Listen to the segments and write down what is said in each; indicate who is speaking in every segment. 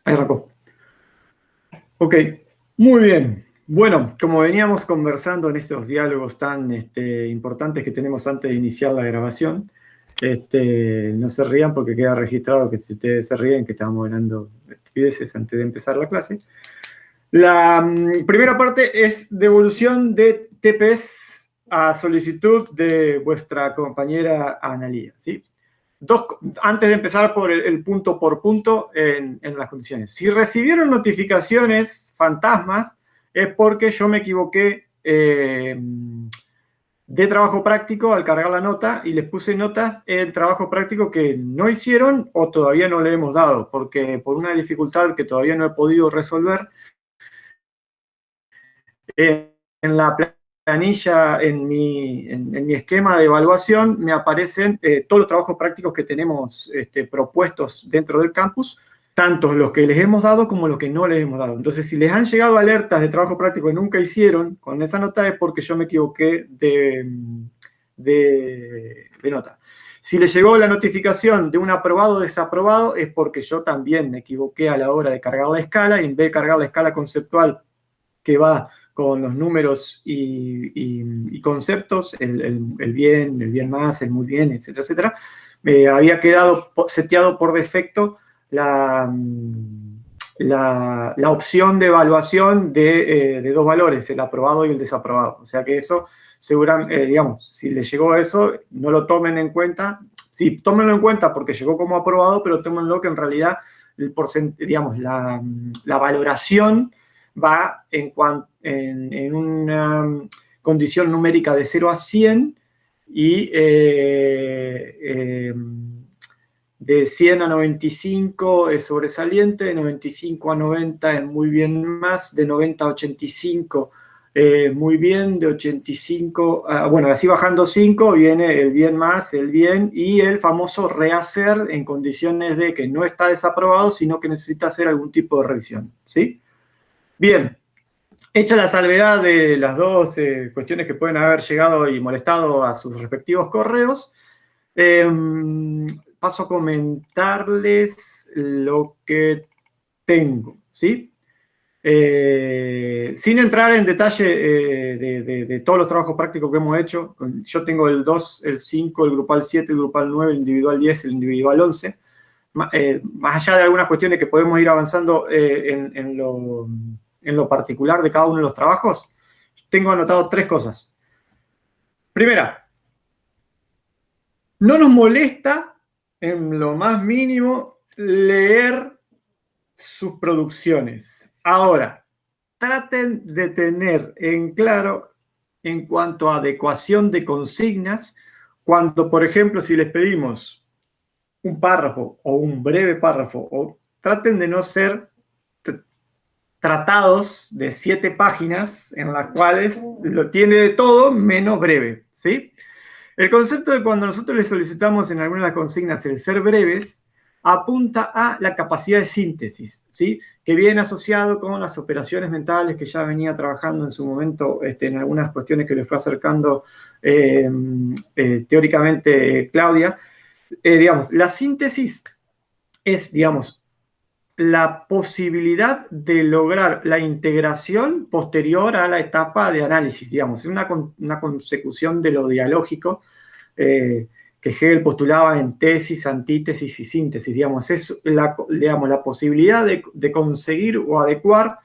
Speaker 1: Ahí arrancó. Ok, muy bien. Bueno, como veníamos conversando en estos diálogos tan importantes que tenemos antes de iniciar la grabación, no se rían porque queda registrado que si ustedes se ríen que estábamos hablando de estupideces antes de empezar la clase. La primera parte es devolución de TPS a solicitud de vuestra compañera Analía, ¿sí? Antes de empezar por el punto por punto en las condiciones. Si recibieron notificaciones fantasmas, es porque yo me equivoqué de trabajo práctico al cargar la nota y les puse notas en trabajo práctico que no hicieron o todavía no le hemos dado, porque por una dificultad que todavía no he podido resolver, en la planilla, en mi esquema de evaluación, me aparecen todos los trabajos prácticos que tenemos propuestos dentro del campus, tanto los que les hemos dado como los que no les hemos dado. Entonces, si les han llegado alertas de trabajo práctico que nunca hicieron con esa nota, es porque yo me equivoqué de nota. Si les llegó la notificación de un aprobado o desaprobado, es porque yo también me equivoqué a la hora de cargar la escala, y en vez de cargar la escala conceptual que va con los números y conceptos, el bien más, el muy bien, etcétera, etcétera, había quedado seteado por defecto la opción de evaluación de dos valores, el aprobado y el desaprobado. O sea que eso, seguramente, digamos, si les llegó eso, no lo tomen en cuenta. Sí, tómenlo en cuenta porque llegó como aprobado, pero tómenlo que en realidad digamos, la valoración va en una condición numérica de 0 a 100 y de 100 a 95 es sobresaliente, de 95 a 90 es muy bien más, de 90 a 85 muy bien, de 85, bueno, así bajando 5 viene el bien más, el bien y el famoso rehacer en condiciones de que no está desaprobado, sino que necesita hacer algún tipo de revisión, ¿sí? Bien, hecha la salvedad de las dos cuestiones que pueden haber llegado y molestado a sus respectivos correos, paso a comentarles lo que tengo, ¿sí? Sin entrar en detalle de todos los trabajos prácticos que hemos hecho, yo tengo el 2, el 5, el grupal 7, el grupal 9, el individual 10, el individual 11. Más allá de algunas cuestiones que podemos ir avanzando en lo particular de cada uno de los trabajos, tengo anotado 3 cosas. Primera, no nos molesta en lo más mínimo leer sus producciones. Ahora, traten de tener en claro en cuanto a adecuación de consignas, cuando, por ejemplo, si les pedimos un párrafo o un breve párrafo, o traten de no ser tratados de 7 páginas en las cuales lo tiene de todo menos breve, ¿sí? El concepto de cuando nosotros le solicitamos en alguna de las consignas el ser breves apunta a la capacidad de síntesis, ¿sí? Que viene asociado con las operaciones mentales que ya venía trabajando en su momento en algunas cuestiones que le fue acercando teóricamente Claudia. Digamos, la síntesis es, digamos, la posibilidad de lograr la integración posterior a la etapa de análisis, digamos, es una consecución de lo dialógico que Hegel postulaba en tesis, antítesis y síntesis, digamos, es la posibilidad de conseguir o adecuar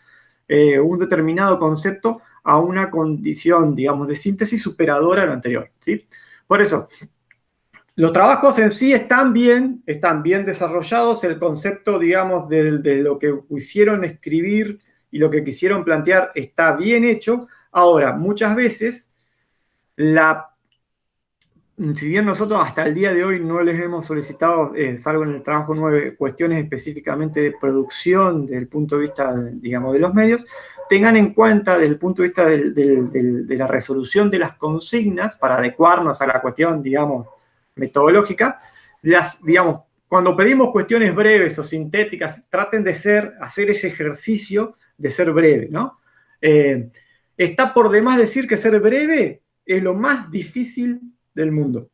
Speaker 1: un determinado concepto a una condición, digamos, de síntesis superadora a lo anterior, ¿sí? Por eso, los trabajos en sí están bien desarrollados, el concepto, digamos, de lo que quisieron escribir y lo que quisieron plantear está bien hecho. Ahora, muchas veces, si bien nosotros hasta el día de hoy no les hemos solicitado, salvo en el trabajo 9, cuestiones específicamente de producción desde el punto de vista, digamos, de los medios, tengan en cuenta desde el punto de vista de la resolución de las consignas para adecuarnos a la cuestión, digamos, metodológica, digamos, cuando pedimos cuestiones breves o sintéticas, traten de hacer ese ejercicio de ser breve, ¿no? Está por demás decir que ser breve es lo más difícil del mundo,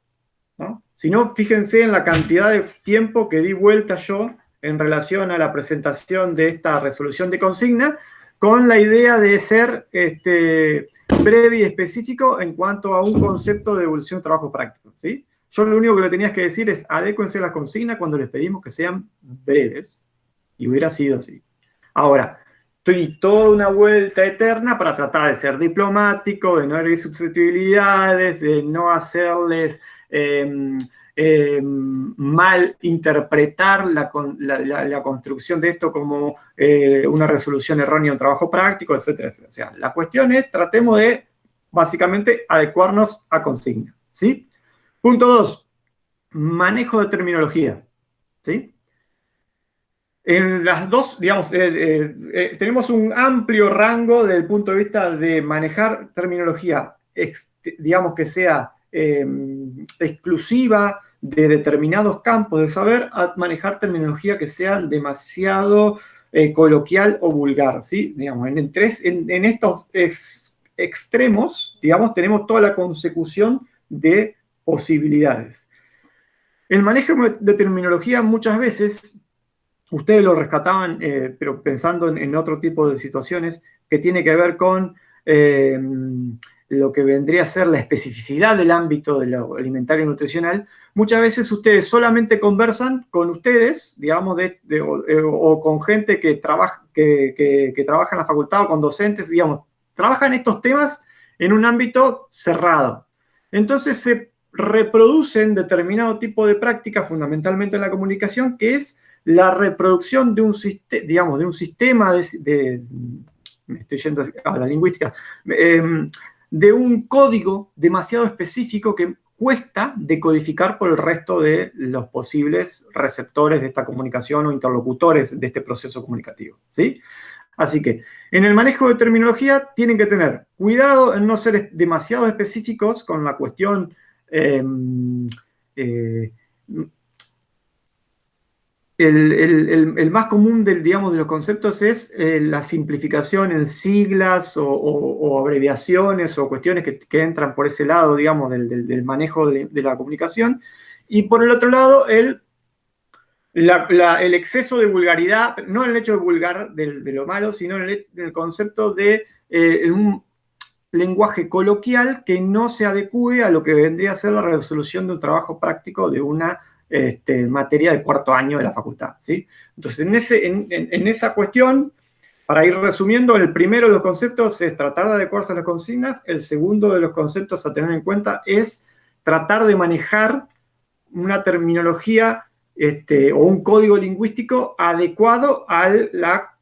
Speaker 1: ¿no? Si no, fíjense en la cantidad de tiempo que di vuelta yo en relación a la presentación de esta resolución de consigna, con la idea de ser breve y específico en cuanto a un concepto de devolución de trabajo práctico, ¿sí? Yo lo único que le tenías que decir es adécuense a la consigna cuando les pedimos que sean breves, y hubiera sido así. Ahora, estoy toda una vuelta eterna para tratar de ser diplomático, de no herir susceptibilidades, de no hacerles mal interpretar la construcción de esto como una resolución errónea de un trabajo práctico, etcétera, etcétera. O sea, la cuestión es, tratemos de, básicamente, adecuarnos a consigna, ¿sí? Punto 2, manejo de terminología, ¿sí? En las dos, digamos, tenemos un amplio rango desde el punto de vista de manejar terminología, digamos, que sea exclusiva de determinados campos de saber, a manejar terminología que sea demasiado coloquial o vulgar, ¿sí? Digamos, en estos extremos, digamos, tenemos toda la consecución de posibilidades. El manejo de terminología muchas veces, ustedes lo rescataban, pero pensando en otro tipo de situaciones, que tiene que ver con lo que vendría a ser la especificidad del ámbito de lo alimentario y nutricional. Muchas veces ustedes solamente conversan con ustedes, digamos, o con gente que trabaja en la facultad o con docentes, digamos, trabajan estos temas en un ámbito cerrado. Entonces se reproducen determinado tipo de práctica, fundamentalmente en la comunicación, que es la reproducción de un sistema me estoy yendo a la lingüística, de un código demasiado específico que cuesta decodificar por el resto de los posibles receptores de esta comunicación o interlocutores de este proceso comunicativo, ¿sí? Así que en el manejo de terminología tienen que tener cuidado en no ser demasiado específicos con la cuestión el más común de los conceptos es la simplificación en siglas o abreviaciones o cuestiones que entran por ese lado, digamos, del manejo de la comunicación. Y por el otro lado, el exceso de vulgaridad, no en el hecho de vulgar de lo malo, sino en el concepto de un lenguaje coloquial que no se adecue a lo que vendría a ser la resolución de un trabajo práctico de una materia de cuarto año de la facultad, ¿sí? Entonces, en esa cuestión, para ir resumiendo, el primero de los conceptos es tratar de adecuarse a las consignas, el segundo de los conceptos a tener en cuenta es tratar de manejar una terminología o un código lingüístico adecuado a la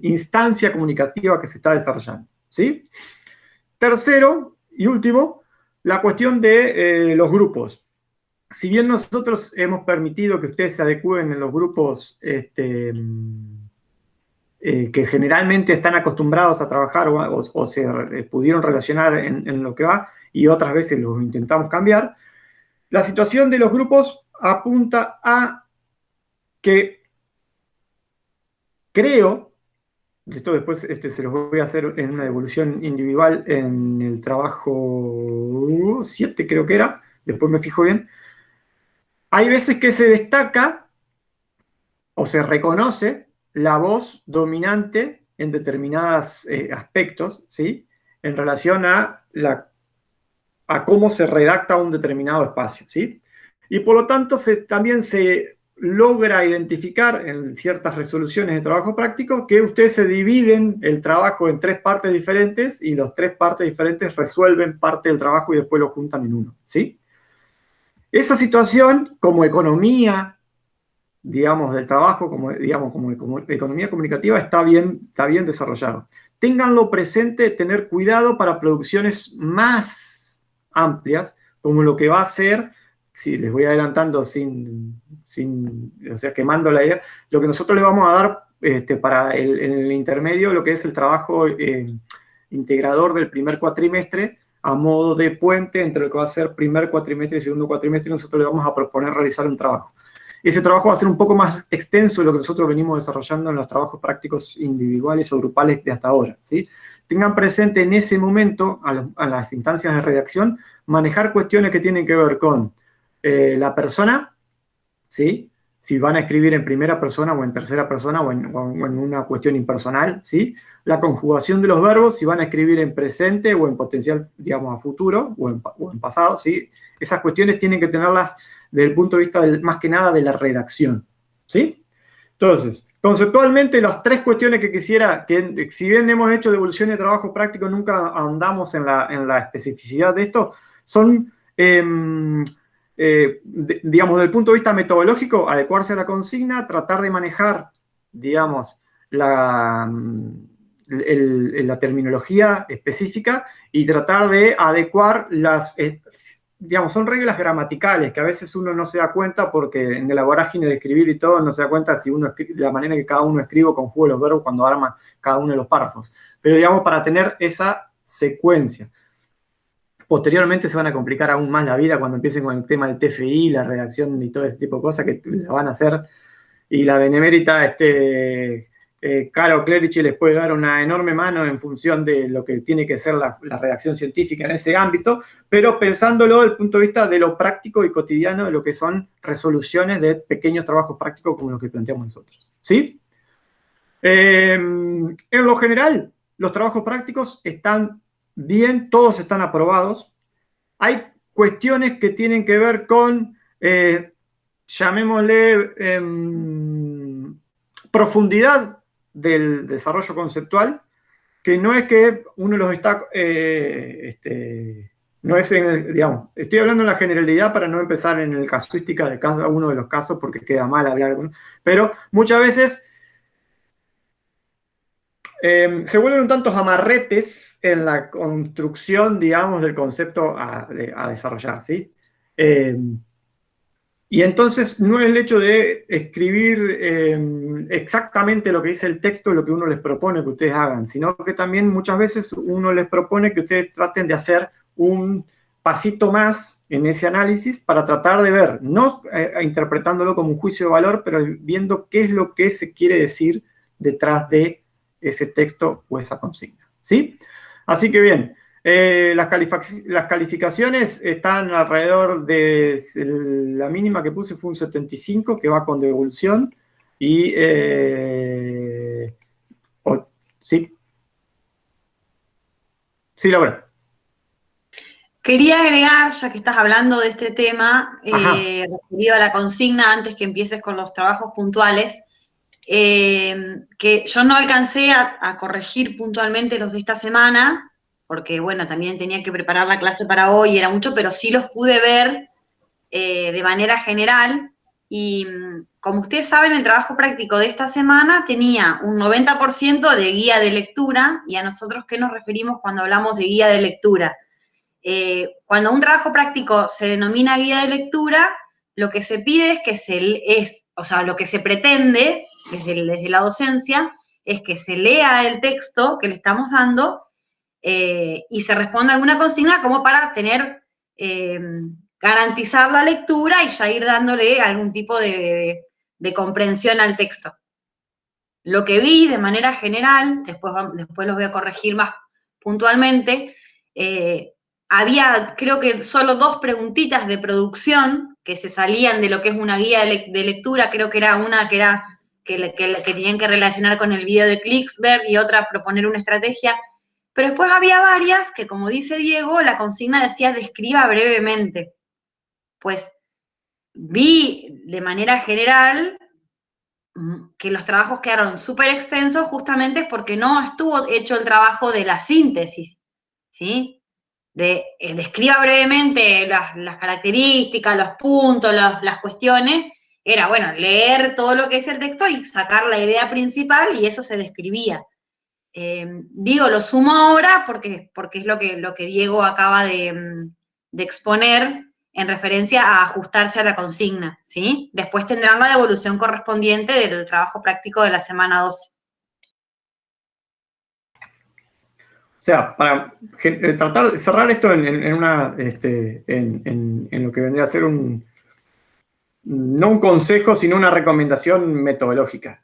Speaker 1: instancia comunicativa que se está desarrollando, ¿sí? Tercero y último, la cuestión de los grupos. Si bien nosotros hemos permitido que ustedes se adecúen en los grupos que generalmente están acostumbrados a trabajar o se pudieron relacionar en lo que va, y otras veces los intentamos cambiar, la situación de los grupos apunta a que creo, esto después se los voy a hacer en una devolución individual en el trabajo 7, creo que era, después me fijo bien. Hay veces que se destaca o se reconoce la voz dominante en determinados aspectos, ¿sí? En relación a cómo se redacta un determinado espacio, ¿sí? Y por lo tanto también se logra identificar en ciertas resoluciones de trabajo práctico que ustedes se dividen el trabajo en 3 partes diferentes y las 3 partes diferentes resuelven parte del trabajo y después lo juntan en uno, ¿sí? Esa situación, como economía, digamos, del trabajo, como economía comunicativa, está bien desarrollado. Ténganlo presente, tener cuidado para producciones más amplias, como lo que va a ser, si les voy adelantando o sea, quemando la idea, lo que nosotros le vamos a dar para el intermedio, lo que es el trabajo integrador del primer cuatrimestre, a modo de puente entre lo que va a ser primer cuatrimestre y segundo cuatrimestre, nosotros le vamos a proponer realizar un trabajo. Ese trabajo va a ser un poco más extenso de lo que nosotros venimos desarrollando en los trabajos prácticos individuales o grupales de hasta ahora, ¿sí? Tengan presente en ese momento, a las instancias de redacción, manejar cuestiones que tienen que ver con la persona, ¿sí? si van a escribir en primera persona o en tercera persona o en una cuestión impersonal, ¿sí? La conjugación de los verbos, si van a escribir en presente o en potencial, digamos, a futuro o en pasado, ¿sí? Esas cuestiones tienen que tenerlas desde el punto de vista, más que nada, de la redacción, ¿sí? Entonces, conceptualmente, las tres cuestiones que quisiera, que si bien hemos hecho devolución de trabajo práctico, nunca ahondamos en la especificidad de esto, son, digamos, desde el punto de vista metodológico, adecuarse a la consigna, tratar de manejar, digamos, la terminología específica y tratar de adecuar las, digamos, son reglas gramaticales que a veces uno no se da cuenta porque en la vorágine de escribir y todo no se da cuenta si uno escribe, la manera que cada uno escribe o conjuga los verbos cuando arma cada uno de los párrafos. Pero digamos, para tener esa secuencia. Posteriormente se van a complicar aún más la vida cuando empiecen con el tema del TFI, la redacción y todo ese tipo de cosas que la van a hacer. Y la benemérita, Caro Clerici les puede dar una enorme mano en función de lo que tiene que ser la redacción científica en ese ámbito, pero pensándolo desde el punto de vista de lo práctico y cotidiano de lo que son resoluciones de pequeños trabajos prácticos como los que planteamos nosotros. ¿Sí? En lo general, los trabajos prácticos están bien, todos están aprobados. Hay cuestiones que tienen que ver con, llamémosle, profundidad del desarrollo conceptual, que no es que uno los está, no es, digamos, estoy hablando en la generalidad para no empezar en la casuística de cada uno de los casos porque queda mal hablar, pero muchas veces se vuelven un tanto amarretes en la construcción, digamos, del concepto a desarrollar, ¿sí? Y entonces no es el hecho de escribir exactamente lo que dice el texto, lo que uno les propone que ustedes hagan, sino que también muchas veces uno les propone que ustedes traten de hacer un pasito más en ese análisis para tratar de ver, no interpretándolo como un juicio de valor, pero viendo qué es lo que se quiere decir detrás de ese texto o esa consigna, ¿sí? Así que bien, las calificaciones están alrededor de la mínima que puse fue un 75, que va con devolución. Y sí, sí, Laura.
Speaker 2: Quería agregar, ya que estás hablando de este tema,
Speaker 1: Ajá.
Speaker 2: referido a la consigna, antes que empieces con los trabajos puntuales, que yo no alcancé a corregir puntualmente los de esta semana, porque bueno, también tenía que preparar la clase para hoy, era mucho, pero sí los pude ver de manera general. Y como ustedes saben, el trabajo práctico de esta semana tenía un 90% de guía de lectura, y a nosotros, ¿qué nos referimos cuando hablamos de guía de lectura? Cuando un trabajo práctico se denomina guía de lectura, lo que se pide es que o sea, lo que se pretende desde la docencia es que se lea el texto que le estamos dando y se responda alguna consigna como para garantizar la lectura y ya ir dándole algún tipo de comprensión al texto. Lo que vi de manera general, después los voy a corregir más puntualmente, había creo que solo 2 preguntitas de producción que se salían de lo que es una guía de lectura, creo que era una que tenían que relacionar con el video de Klicksberg y otra proponer una estrategia, pero después había varias que, como dice Diego, la consigna decía describa brevemente. Pues vi de manera general que los trabajos quedaron súper extensos justamente porque no estuvo hecho el trabajo de la síntesis, ¿sí? Describa brevemente las características, los puntos, las cuestiones. Era, bueno, leer todo lo que es el texto y sacar la idea principal y eso se describía. Digo, lo sumo ahora porque es lo que Diego acaba de exponer en referencia a ajustarse a la consigna, ¿sí? Después tendrán la devolución correspondiente del trabajo práctico de la semana 12.
Speaker 1: O sea, para tratar de cerrar esto en lo que vendría a ser no un consejo, sino una recomendación metodológica.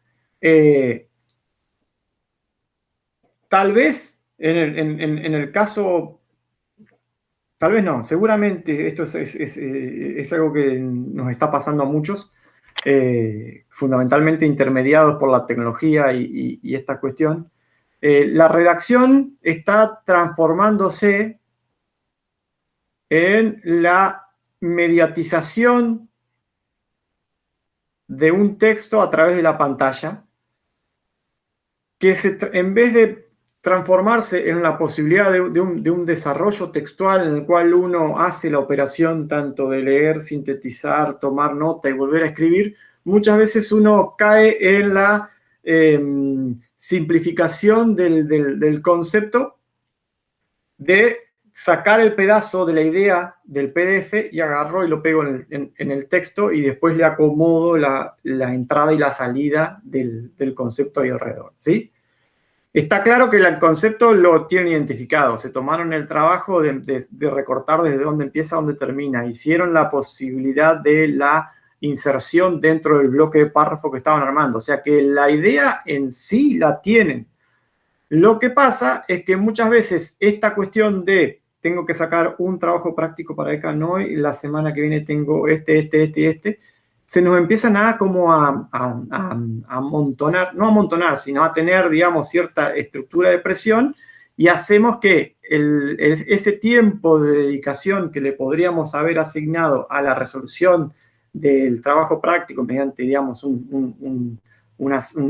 Speaker 1: Tal vez en el caso, tal vez no, seguramente esto es algo que nos está pasando a muchos. fundamentalmente intermediados por la tecnología y esta cuestión, la redacción está transformándose en la mediatización de un texto a través de la pantalla, que en vez de transformarse en la posibilidad de un desarrollo textual en el cual uno hace la operación tanto de leer, sintetizar, tomar nota y volver a escribir, muchas veces uno cae en la simplificación del concepto de sacar el pedazo de la idea del PDF y agarro y lo pego en el texto y después le acomodo la entrada y la salida del concepto ahí alrededor, ¿sí? Está claro que el concepto lo tienen identificado, se tomaron el trabajo de recortar desde dónde empieza a dónde termina, hicieron la posibilidad de la inserción dentro del bloque de párrafo que estaban armando, o sea que la idea en sí la tienen. Lo que pasa es que muchas veces esta cuestión de tengo que sacar un trabajo práctico para ECAN hoy, la semana que viene tengo este, se nos empiezan a como a amontonar, no a amontonar, sino a tener, digamos, cierta estructura de presión y hacemos que ese tiempo de dedicación que le podríamos haber asignado a la resolución del trabajo práctico mediante, digamos,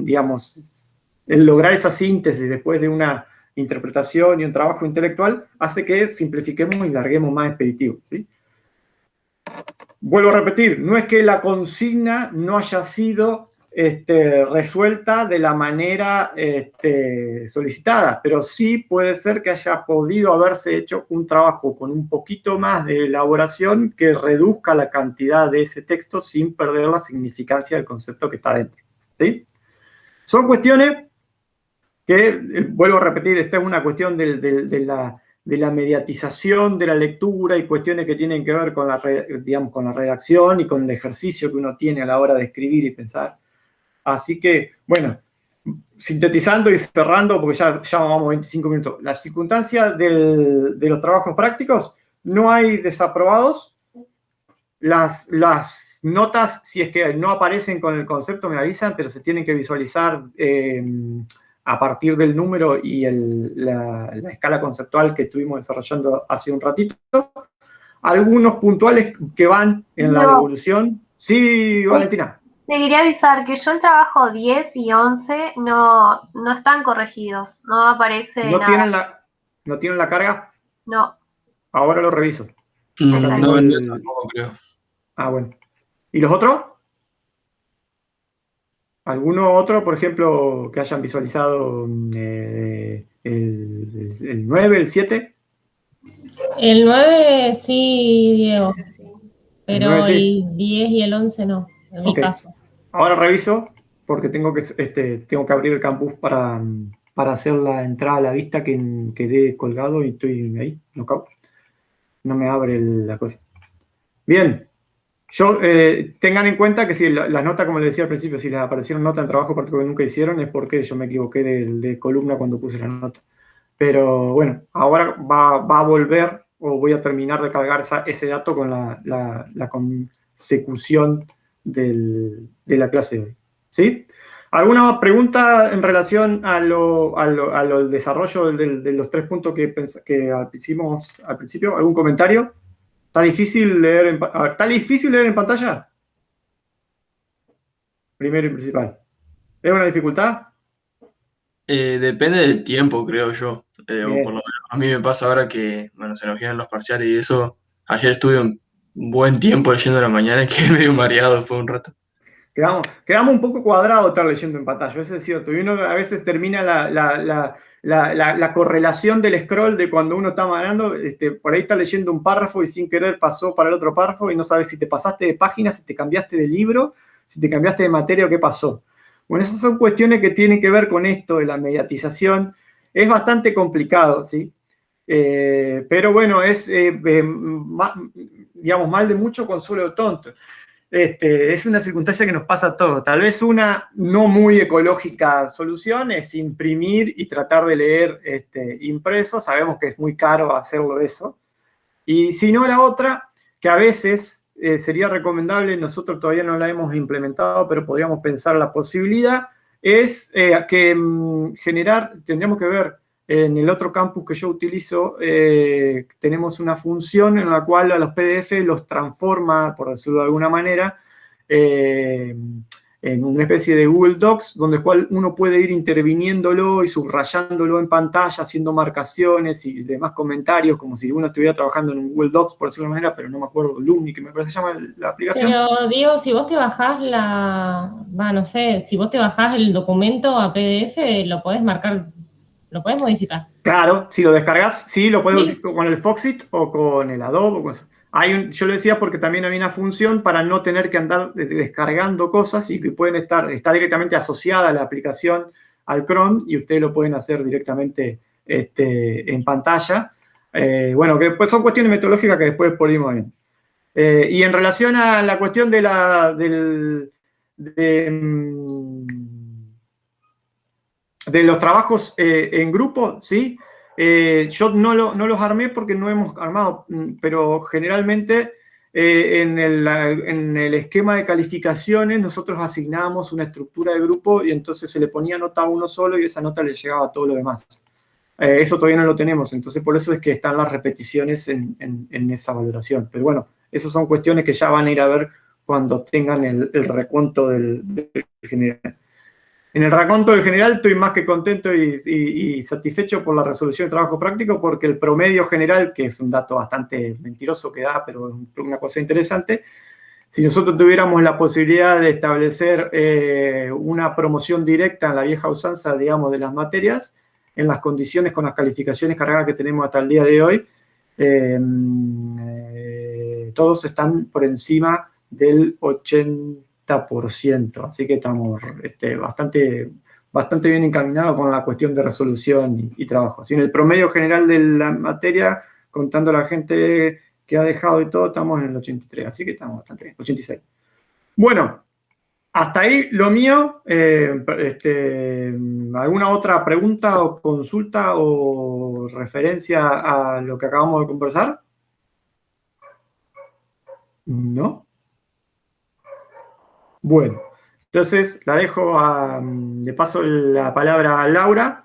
Speaker 1: digamos, el lograr esa síntesis después de una interpretación y un trabajo intelectual hace que simplifiquemos y larguemos más expeditivo, ¿sí? Vuelvo a repetir, no es que la consigna no haya sido resuelta de la manera solicitada, pero sí puede ser que haya podido haberse hecho un trabajo con un poquito más de elaboración que reduzca la cantidad de ese texto sin perder la significancia del concepto que está dentro, ¿sí? Son cuestiones que, vuelvo a repetir, esta es una cuestión de la mediatización de la lectura y cuestiones que tienen que ver con digamos, con la redacción y con el ejercicio que uno tiene a la hora de escribir y pensar. Así que, bueno, sintetizando y cerrando, porque ya vamos 25 minutos. La circunstancia de los trabajos prácticos, no hay desaprobados. Las notas, si es que no aparecen con el concepto, me avisan, pero se tienen que visualizar a partir del número y la escala conceptual que estuvimos desarrollando hace un ratito. Algunos puntuales que van en la devolución. Sí, Valentina.
Speaker 3: Te quería avisar que yo el trabajo 10 y 11 no están corregidos, no aparece nada.
Speaker 1: ¿No tienen la carga?
Speaker 3: No.
Speaker 1: Ahora lo reviso.
Speaker 4: No, tampoco creo.
Speaker 1: Ah, bueno. ¿Y los otros? ¿Alguno otro, por ejemplo, que hayan visualizado el 9, el 7?
Speaker 5: El 9 sí, Diego, pero el
Speaker 1: 9 sí.
Speaker 5: 10 y el 11 no, en mi caso.
Speaker 1: Ahora reviso, porque tengo que abrir el campus para hacer la entrada a la vista que quedé colgado y estoy ahí, no me abre la cosa. Bien. Tengan en cuenta que si las notas, como les decía al principio, si les aparecieron notas en trabajo particular que nunca hicieron, es porque yo me equivoqué de columna cuando puse la nota. Pero bueno, ahora va a volver, o voy a terminar de cargar ese dato con la consecución de la clase de hoy. ¿Sí? ¿Alguna pregunta en relación al desarrollo de los 3 puntos que hicimos al principio? ¿Algún comentario? ¿Está difícil leer en pantalla? Primero y principal. ¿Es una dificultad?
Speaker 4: Depende del tiempo, creo yo. O por lo menos a mí me pasa ahora que, bueno, se nos quedan los parciales y eso. Ayer estuve un buen tiempo leyendo a la mañana y quedé medio mareado después de un rato.
Speaker 1: Quedamos un poco cuadrados estar leyendo en pantalla, eso es cierto. Y uno a veces termina la correlación del scroll de cuando uno está manejando, por ahí está leyendo un párrafo y sin querer pasó para el otro párrafo y no sabes si te pasaste de página, si te cambiaste de libro, si te cambiaste de materia o qué pasó. Bueno, esas son cuestiones que tienen que ver con esto de la mediatización. Es bastante complicado, ¿sí? Pero bueno, es, digamos, mal de mucho consuelo de tonto. Es una circunstancia que nos pasa a todos. Tal vez una no muy ecológica solución es imprimir y tratar de leer impreso. Sabemos que es muy caro hacerlo eso. Y si no, la otra, que a veces sería recomendable, nosotros todavía no la hemos implementado, pero podríamos pensar la posibilidad, es que tendríamos que ver en el otro campus que yo utilizo, tenemos una función en la cual a los PDF los transforma, por decirlo de alguna manera, en una especie de Google Docs, donde cual uno puede ir interviniéndolo y subrayándolo en pantalla, haciendo marcaciones y demás comentarios, como si uno estuviera trabajando en un Google Docs, por decirlo de alguna manera, pero no me acuerdo, Lumi, que me parece que se llama la aplicación.
Speaker 5: Pero, Diego, si vos te bajás no sé, si vos te bajás el documento a PDF, lo podés marcar, lo podés modificar.
Speaker 1: Claro, si lo descargas, sí, lo puedes
Speaker 5: Sí.
Speaker 1: con el Foxit o con el Adobe. O con eso. Yo lo decía porque también hay una función para no tener que andar descargando cosas y que pueden está directamente asociada a la aplicación al Chrome y ustedes lo pueden hacer directamente en pantalla. Bueno, que después son cuestiones metodológicas que después podemos ver. Y en relación a la cuestión de los trabajos en grupo, ¿sí? Yo no los armé porque no hemos armado, pero generalmente en el esquema de calificaciones nosotros asignábamos una estructura de grupo y entonces se le ponía nota a uno solo y esa nota le llegaba a todo lo demás. Eso todavía no lo tenemos, entonces por eso es que están las repeticiones en esa valoración. Pero bueno, esas son cuestiones que ya van a ir a ver cuando tengan el recuento del general. En el recuento del general estoy más que contento y satisfecho por la resolución de trabajo práctico porque el promedio general, que es un dato bastante mentiroso que da, pero una cosa interesante, si nosotros tuviéramos la posibilidad de establecer una promoción directa en la vieja usanza, digamos, de las materias, en las condiciones con las calificaciones cargadas que tenemos hasta el día de hoy, todos están por encima del 80%, así que estamos bastante bien encaminados con la cuestión de resolución y trabajo. Así en el promedio general de la materia, contando la gente que ha dejado y todo, estamos en el 83, así que estamos bastante bien, 86. Bueno, hasta ahí lo mío. ¿Alguna otra pregunta o consulta o referencia a lo que acabamos de conversar? ¿No? Bueno, entonces la dejo, le paso la palabra a Laura.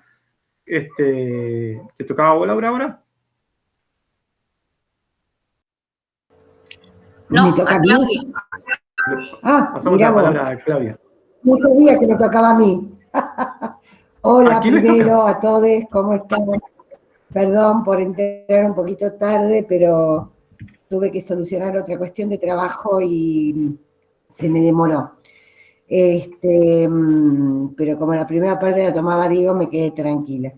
Speaker 1: ¿Te tocaba a vos, Laura, ahora?
Speaker 2: No,
Speaker 6: ¿Me toca
Speaker 2: a
Speaker 6: a mí?
Speaker 2: Claudia.
Speaker 1: Pasamos
Speaker 6: mirá
Speaker 1: la palabra
Speaker 6: vos.
Speaker 1: a Claudia.
Speaker 6: No sabía que me tocaba a mí.
Speaker 1: ¿A
Speaker 6: Hola,
Speaker 1: quién le
Speaker 6: primero
Speaker 1: toca?
Speaker 6: a todos, ¿cómo están? Perdón por entrar un poquito tarde, pero tuve que solucionar otra cuestión de trabajo y se me demoró. Pero como la primera parte la tomaba Diego, me quedé tranquila.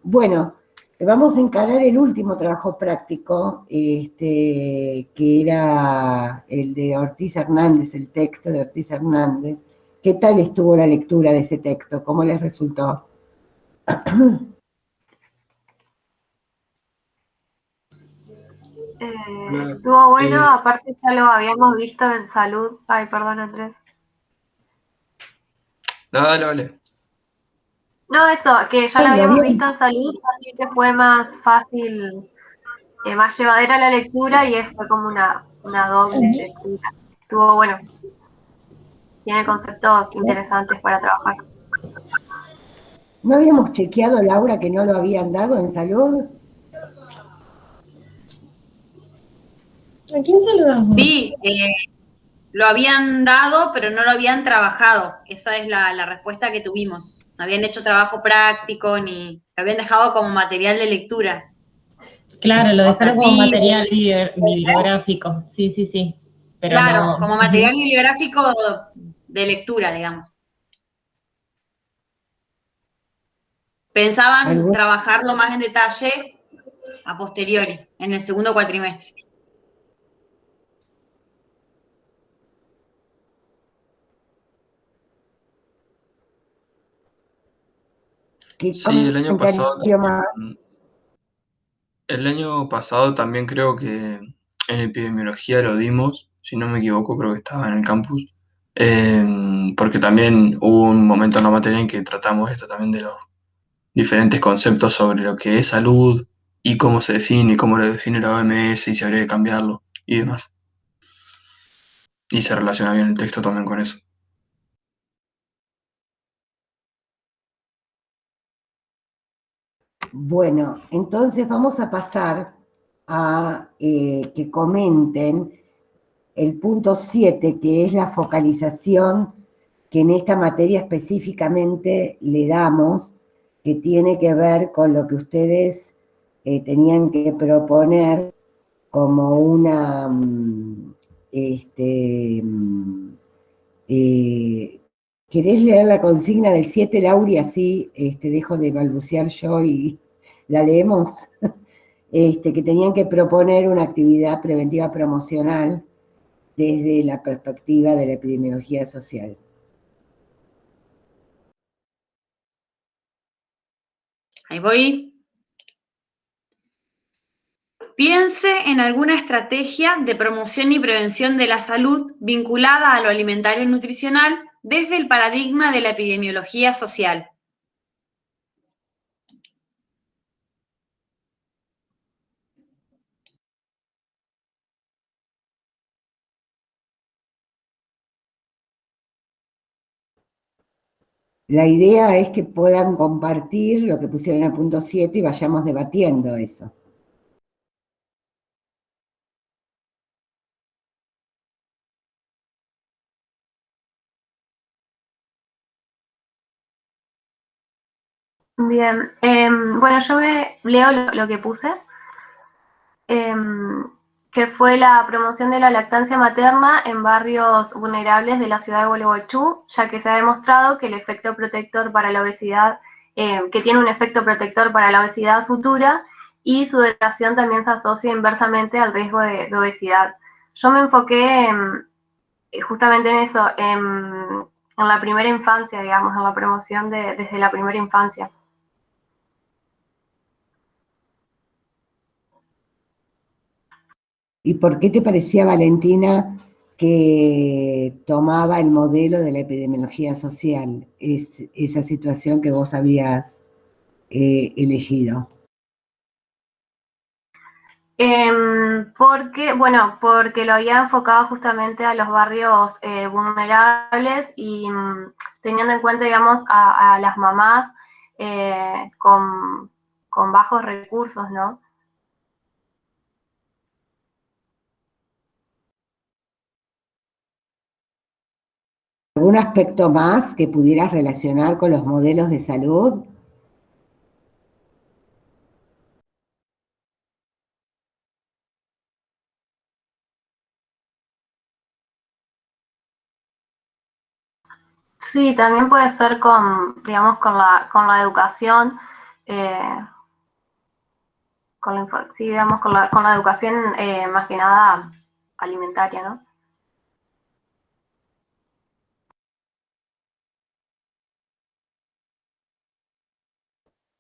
Speaker 6: Bueno, vamos a encarar el último trabajo práctico, que era el de Ortiz Hernández, el texto de Ortiz Hernández. ¿Qué tal estuvo la lectura de ese texto? ¿Cómo les resultó?
Speaker 3: Estuvo bueno, aparte ya lo habíamos visto en salud. Ay, perdón, Andrés.
Speaker 4: Nada, vale.
Speaker 3: No, eso, que ya lo
Speaker 6: Lo
Speaker 3: habíamos
Speaker 6: habían-
Speaker 3: visto en salud, así que fue más fácil, más llevadera la lectura y fue como una doble lectura. Estuvo bueno. Tiene conceptos interesantes para trabajar.
Speaker 6: ¿No habíamos chequeado, Laura, que no lo habían dado en salud?
Speaker 5: ¿A quién saludamos?
Speaker 2: Sí, lo habían dado, pero no lo habían trabajado. Esa es la respuesta que tuvimos. No habían hecho trabajo práctico ni lo habían dejado como material de lectura.
Speaker 5: Claro, lo dejaron como
Speaker 2: Optativo,
Speaker 5: material bibliográfico. Sí, sí, sí. Pero
Speaker 2: claro,
Speaker 5: no.
Speaker 2: como material bibliográfico de lectura, digamos. Pensaban
Speaker 6: ¿Algún-
Speaker 2: trabajarlo más en detalle a posteriori, en el segundo cuatrimestre.
Speaker 4: Sí, el año pasado
Speaker 6: comentario más?
Speaker 4: también. El año pasado también creo que en epidemiología lo dimos, si no me equivoco, creo que estaba en el campus. Porque también hubo un momento en la materia en que tratamos esto también de los diferentes conceptos sobre lo que es salud y cómo se define y cómo lo define la OMS y si habría que cambiarlo. y demás. Y se relaciona bien el texto también con eso.
Speaker 6: Bueno, entonces vamos a pasar a que comenten el punto 7, que es la focalización que en esta materia específicamente le damos, que tiene que ver con lo que ustedes tenían que proponer como una... ¿querés leer la consigna del 7, Lauri? Así dejo de balbucear yo y la leemos. Que tenían que proponer una actividad preventiva promocional desde la perspectiva de la epidemiología social.
Speaker 2: Ahí voy. Piense en alguna estrategia de promoción y prevención de la salud vinculada a lo alimentario y nutricional desde el paradigma de la epidemiología social.
Speaker 6: La idea es que puedan compartir lo que pusieron en el punto 7 y vayamos debatiendo eso.
Speaker 3: Bien, bueno, yo leo lo que puse, que fue la promoción de la lactancia materna en barrios vulnerables de la ciudad de Gualeguaychú, ya que se ha demostrado que el efecto protector para la obesidad, que tiene un efecto protector para la obesidad futura, y su duración también se asocia inversamente al riesgo de obesidad. Yo me enfoqué justamente en eso, en la primera infancia, digamos, en la promoción desde la primera infancia.
Speaker 6: ¿Y por qué te parecía, Valentina, que tomaba el modelo de la epidemiología social, esa situación que vos habías elegido?
Speaker 3: Porque lo había enfocado justamente a los barrios vulnerables y teniendo en cuenta, digamos, a las mamás con bajos recursos, ¿no?
Speaker 6: ¿Algún aspecto más que pudieras relacionar con los modelos de salud?
Speaker 3: Sí, también puede ser digamos, con la educación, sí, digamos, con la educación más que nada alimentaria, ¿no?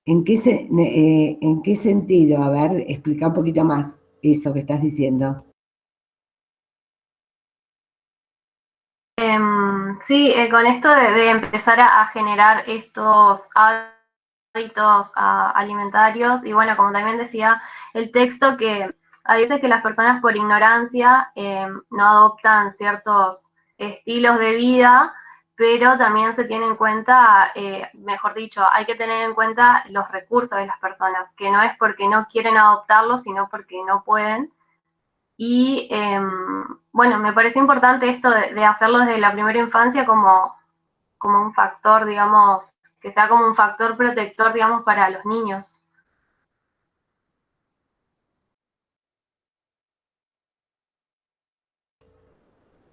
Speaker 6: ¿En qué sentido? A ver, explica un poquito más eso que estás diciendo.
Speaker 3: Sí, con esto de empezar a generar estos hábitos alimentarios y bueno, como también decía el texto, que a veces que las personas por ignorancia no adoptan ciertos estilos de vida, pero también se tiene en cuenta, mejor dicho, hay que tener en cuenta los recursos de las personas, que no es porque no quieren adoptarlos, sino porque no pueden. Y bueno, me pareció importante esto de hacerlo desde la primera infancia como un factor, digamos, que sea como un factor protector, digamos, para los niños.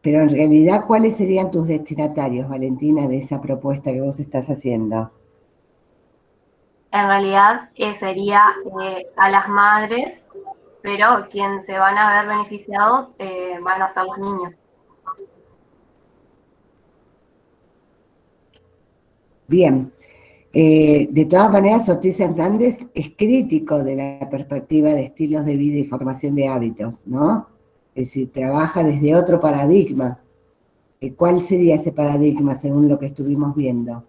Speaker 6: Pero en realidad, ¿cuáles serían tus destinatarios, Valentina, de esa propuesta que vos estás haciendo?
Speaker 3: En realidad sería a las madres, pero quien se van a ver beneficiados van a ser los niños.
Speaker 6: Bien. De todas maneras, Ortiz Hernández es crítico de la perspectiva de estilos de vida y formación de hábitos, ¿no? Es decir, trabaja desde otro paradigma. ¿Cuál sería ese paradigma según lo que estuvimos viendo?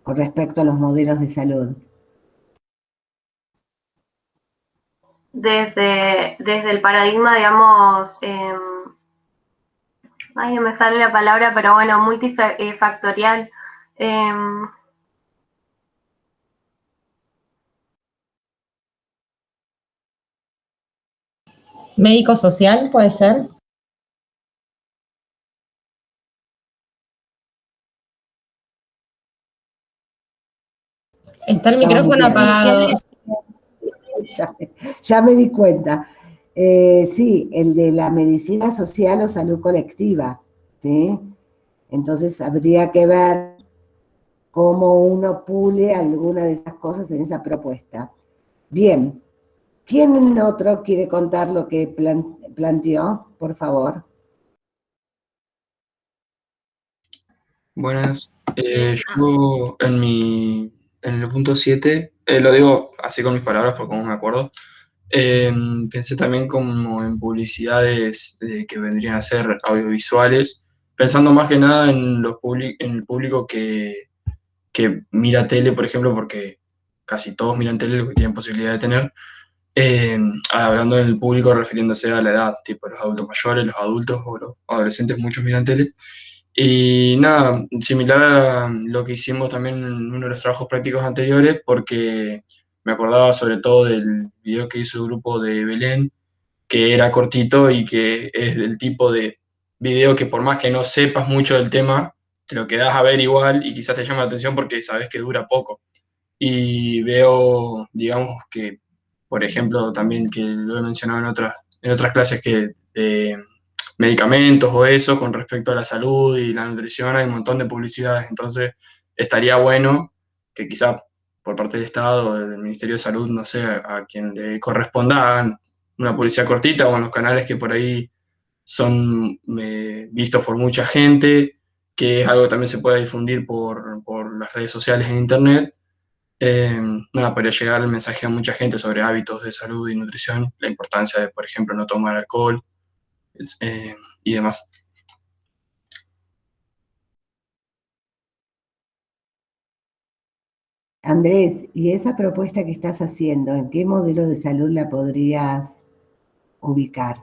Speaker 6: con respecto a los modelos de salud?
Speaker 3: Desde el paradigma, digamos, ay, no me sale la palabra, pero bueno, multifactorial.
Speaker 5: Médico social, puede ser. Está el micrófono apagado.
Speaker 6: Ya me di cuenta. Sí, el de la medicina social o salud colectiva, ¿sí? Entonces habría que ver cómo uno pule alguna de esas cosas en esa propuesta. Bien, ¿quién otro quiere contar lo que planteó, por favor?
Speaker 4: Buenas. Yo en el punto 7, lo digo así con mis palabras porque como me acuerdo, pensé también como en publicidades que vendrían a ser audiovisuales, pensando más que nada en, en el público que mira tele, por ejemplo, porque casi todos miran tele, los que tienen posibilidad de tener, hablando del público refiriéndose a la edad, tipo los adultos mayores, los adultos o los adolescentes, muchos miran tele. Y nada, similar a lo que hicimos también en uno de los trabajos prácticos anteriores, porque me acordaba sobre todo del video que hizo el grupo de Belén, que era cortito y que es del tipo de video que por más que no sepas mucho del tema, te lo quedas a ver igual y quizás te llama la atención porque sabes que dura poco. Y veo, digamos que, por ejemplo, también que lo he mencionado en otras clases que medicamentos o eso con respecto a la salud y la nutrición, hay un montón de publicidades, entonces estaría bueno que quizá por parte del Estado o del Ministerio de Salud, no sé, a quien le corresponda, hagan una publicidad cortita o en los canales que por ahí son vistos por mucha gente, que es algo que también se puede difundir por las redes sociales en Internet. Nada, para llegar el mensaje a mucha gente sobre hábitos de salud y nutrición, la importancia de, por ejemplo, no tomar alcohol, y demás.
Speaker 6: Andrés, ¿y esa propuesta que estás haciendo, en qué modelo de salud la podrías ubicar?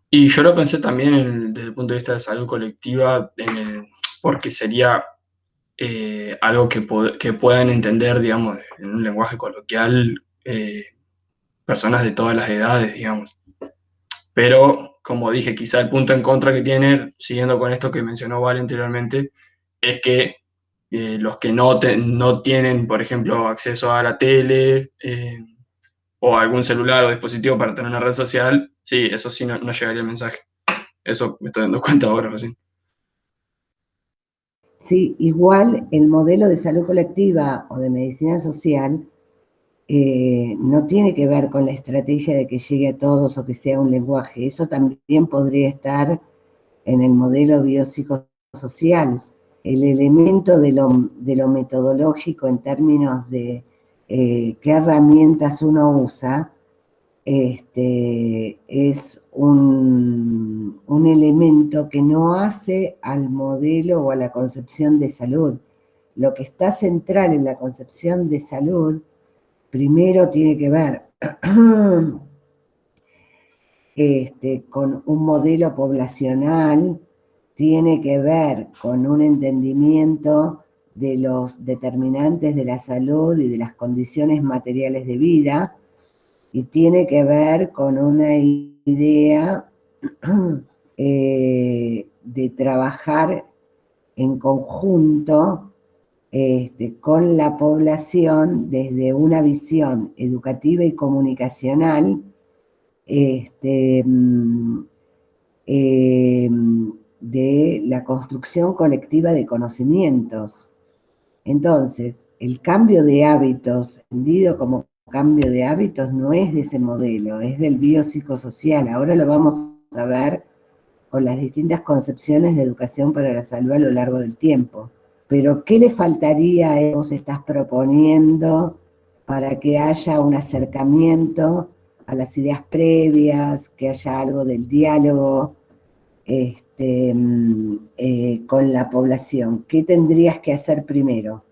Speaker 4: Y yo lo pensé también desde el punto de vista de salud colectiva, porque sería algo que puedan entender, digamos, en un lenguaje coloquial, personas de todas las edades, digamos. Pero, como dije, quizá el punto en contra que tiene, siguiendo con esto que mencionó Vale anteriormente, es que los que no tienen, por ejemplo, acceso a la tele o a algún celular o dispositivo para tener una red social, sí, eso sí no llegaría el mensaje. Eso me estoy dando cuenta ahora recién.
Speaker 6: Sí, igual el modelo de salud colectiva o de medicina social no tiene que ver con la estrategia de que llegue a todos o que sea un lenguaje. Eso también podría estar en el modelo biopsicosocial. El elemento de lo metodológico en términos de qué herramientas uno usa, es un elemento que no hace al modelo o a la concepción de salud. Lo que está central en la concepción de salud, primero tiene que ver con un modelo poblacional, tiene que ver con un entendimiento de los determinantes de la salud y de las condiciones materiales de vida, y tiene que ver con una idea de trabajar en conjunto con la población desde una visión educativa y comunicacional de la construcción colectiva de conocimientos. Entonces, el cambio de hábitos, entendido como cambio de hábitos, no es de ese modelo, es del biopsicosocial. Ahora lo vamos a ver con las distintas concepciones de educación para la salud a lo largo del tiempo. Pero, ¿qué le faltaría a eso que vos estás proponiendo para que haya un acercamiento a las ideas previas, que haya algo del diálogo con la población? ¿Qué tendrías que hacer primero?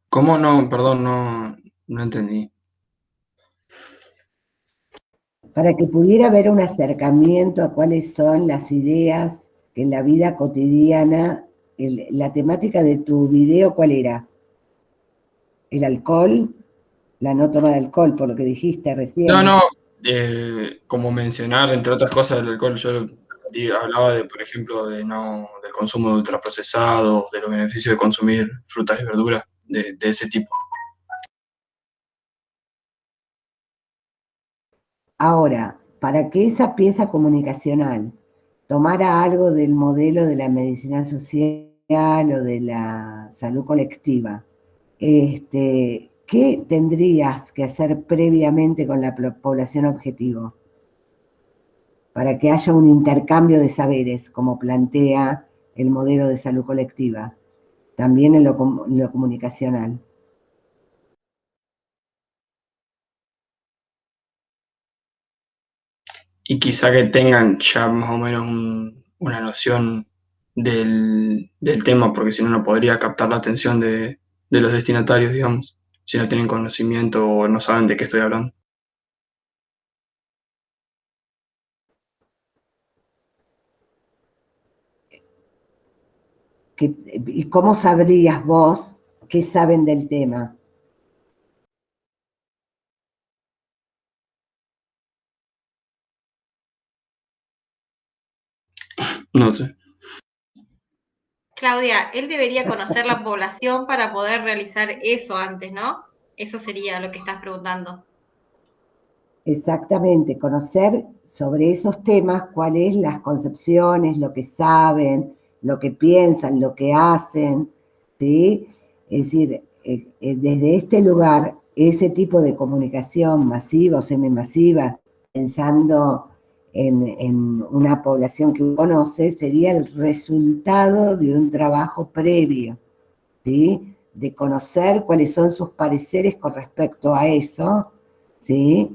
Speaker 4: ¿Cómo no? Perdón, no entendí.
Speaker 6: Para que pudiera haber un acercamiento a cuáles son las ideas que en la vida cotidiana, la temática de tu video, ¿cuál era? ¿El alcohol? La no toma de alcohol, por lo que dijiste recién.
Speaker 4: No, como mencionar, entre otras cosas, del alcohol, yo hablaba de, por ejemplo, del consumo de ultraprocesados, de los beneficios de consumir frutas y verduras, de ese tipo.
Speaker 6: Ahora, para que esa pieza comunicacional tomara algo del modelo de la medicina social o de la salud colectiva, ¿qué tendrías que hacer previamente con la población objetivo? Para que haya un intercambio de saberes, como plantea el modelo de salud colectiva, también en lo comunicacional.
Speaker 4: Y quizá que tengan ya más o menos una noción del tema, porque si no, no podría captar la atención de los destinatarios, digamos, si no tienen conocimiento o no saben de qué estoy hablando.
Speaker 6: ¿Y cómo sabrías vos qué saben del tema?
Speaker 4: No sé.
Speaker 7: Claudia, él debería conocer la población para poder realizar eso antes, ¿no? Eso sería lo que estás preguntando.
Speaker 6: Exactamente, conocer sobre esos temas cuáles las concepciones, lo que saben, lo que piensan, lo que hacen, ¿sí? Es decir, desde este lugar, ese tipo de comunicación masiva o semimasiva, pensando en una población que uno conoce, sería el resultado de un trabajo previo, ¿sí? De conocer cuáles son sus pareceres con respecto a eso, ¿sí?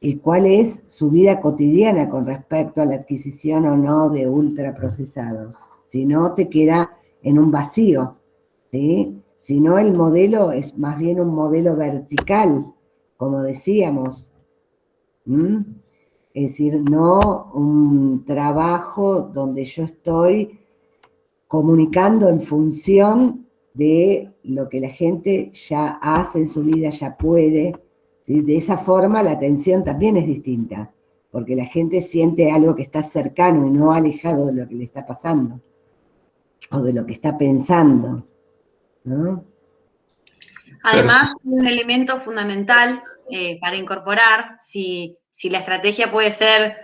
Speaker 6: Y cuál es su vida cotidiana con respecto a la adquisición o no de ultraprocesados. Si no, te queda en un vacío, ¿sí? Si no, el modelo es más bien un modelo vertical, como decíamos. ¿Mm? Es decir, no un trabajo donde yo estoy comunicando en función de lo que la gente ya hace en su vida, ya puede. ¿Sí? De esa forma la atención también es distinta, porque la gente siente algo que está cercano y no alejado de lo que le está pasando o de lo que está pensando, ¿no?
Speaker 2: Además, un elemento fundamental para incorporar, si la estrategia puede ser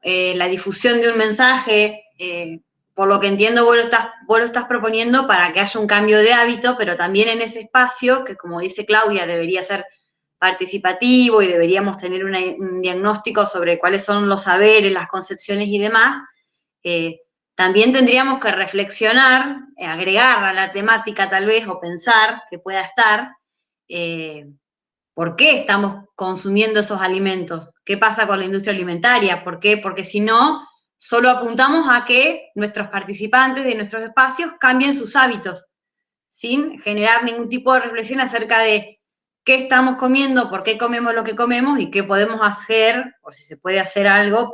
Speaker 2: la difusión de un mensaje, por lo que entiendo vos lo estás proponiendo para que haya un cambio de hábito, pero también en ese espacio, que como dice Claudia, debería ser participativo y deberíamos tener un diagnóstico sobre cuáles son los saberes, las concepciones y demás, también tendríamos que reflexionar, agregar a la temática tal vez o pensar que pueda estar, ¿por qué estamos consumiendo esos alimentos? ¿Qué pasa con la industria alimentaria? ¿Por qué? Porque si no, solo apuntamos a que nuestros participantes de nuestros espacios cambien sus hábitos, sin generar ningún tipo de reflexión acerca de qué estamos comiendo, por qué comemos lo que comemos y qué podemos hacer, o si se puede hacer algo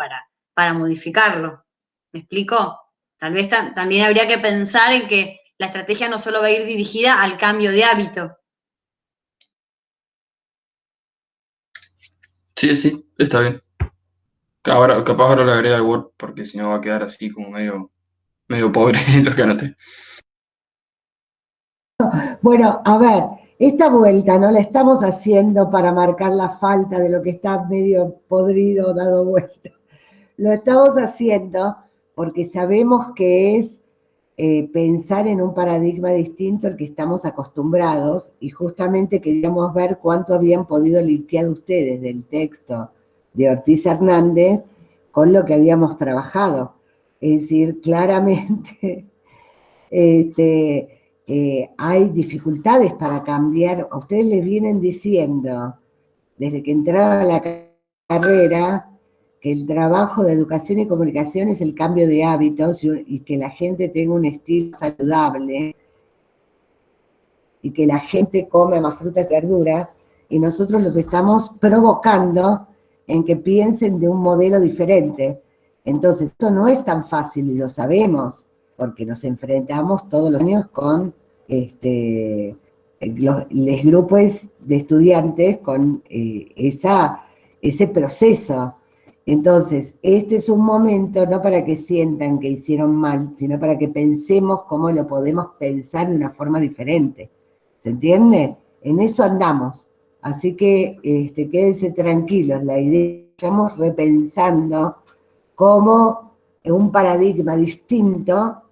Speaker 2: para modificarlo. ¿Me explico? Tal vez también habría que pensar en que la estrategia no solo va a ir dirigida al cambio de hábito.
Speaker 4: Sí, está bien. Ahora, capaz ahora le agrega el Word, porque si no va a quedar así como medio pobre lo que anoté.
Speaker 6: Bueno, a ver, esta vuelta no la estamos haciendo para marcar la falta de lo que está medio podrido, dado vuelta. Lo estamos haciendo porque sabemos que es pensar en un paradigma distinto al que estamos acostumbrados y justamente queríamos ver cuánto habían podido limpiar ustedes del texto de Ortiz Hernández con lo que habíamos trabajado. Es decir, claramente hay dificultades para cambiar. A ustedes les vienen diciendo, desde que entraron a la carrera que el trabajo de educación y comunicación es el cambio de hábitos y que la gente tenga un estilo saludable y que la gente come más frutas y verduras, y nosotros los estamos provocando en que piensen de un modelo diferente. Entonces, esto no es tan fácil y lo sabemos, porque nos enfrentamos todos los años con los grupos de estudiantes con ese proceso. Entonces, este es un momento no para que sientan que hicieron mal, sino para que pensemos cómo lo podemos pensar de una forma diferente. ¿Se entiende? En eso andamos. Así que quédense tranquilos, la idea es que estamos repensando cómo un paradigma distinto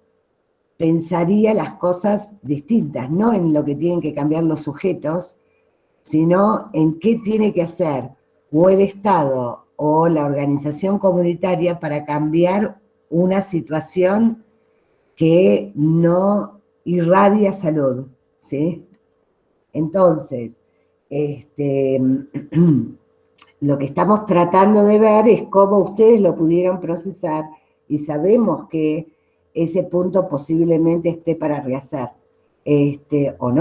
Speaker 6: pensaría las cosas distintas, no en lo que tienen que cambiar los sujetos, sino en qué tiene que hacer o el Estado o la organización comunitaria para cambiar una situación que no irradia salud, ¿sí? Entonces, lo que estamos tratando de ver es cómo ustedes lo pudieron procesar y sabemos que ese punto posiblemente esté para rehacer, o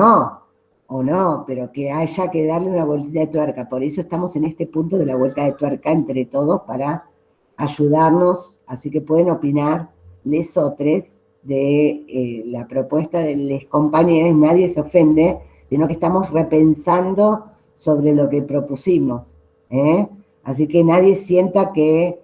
Speaker 6: no, pero que haya que darle una vueltita de tuerca. Por eso estamos en este punto de la vuelta de tuerca entre todos para ayudarnos, así que pueden opinar lesotres de la propuesta de los compañeros, nadie se ofende, sino que estamos repensando sobre lo que propusimos, ¿eh? Así que nadie sienta que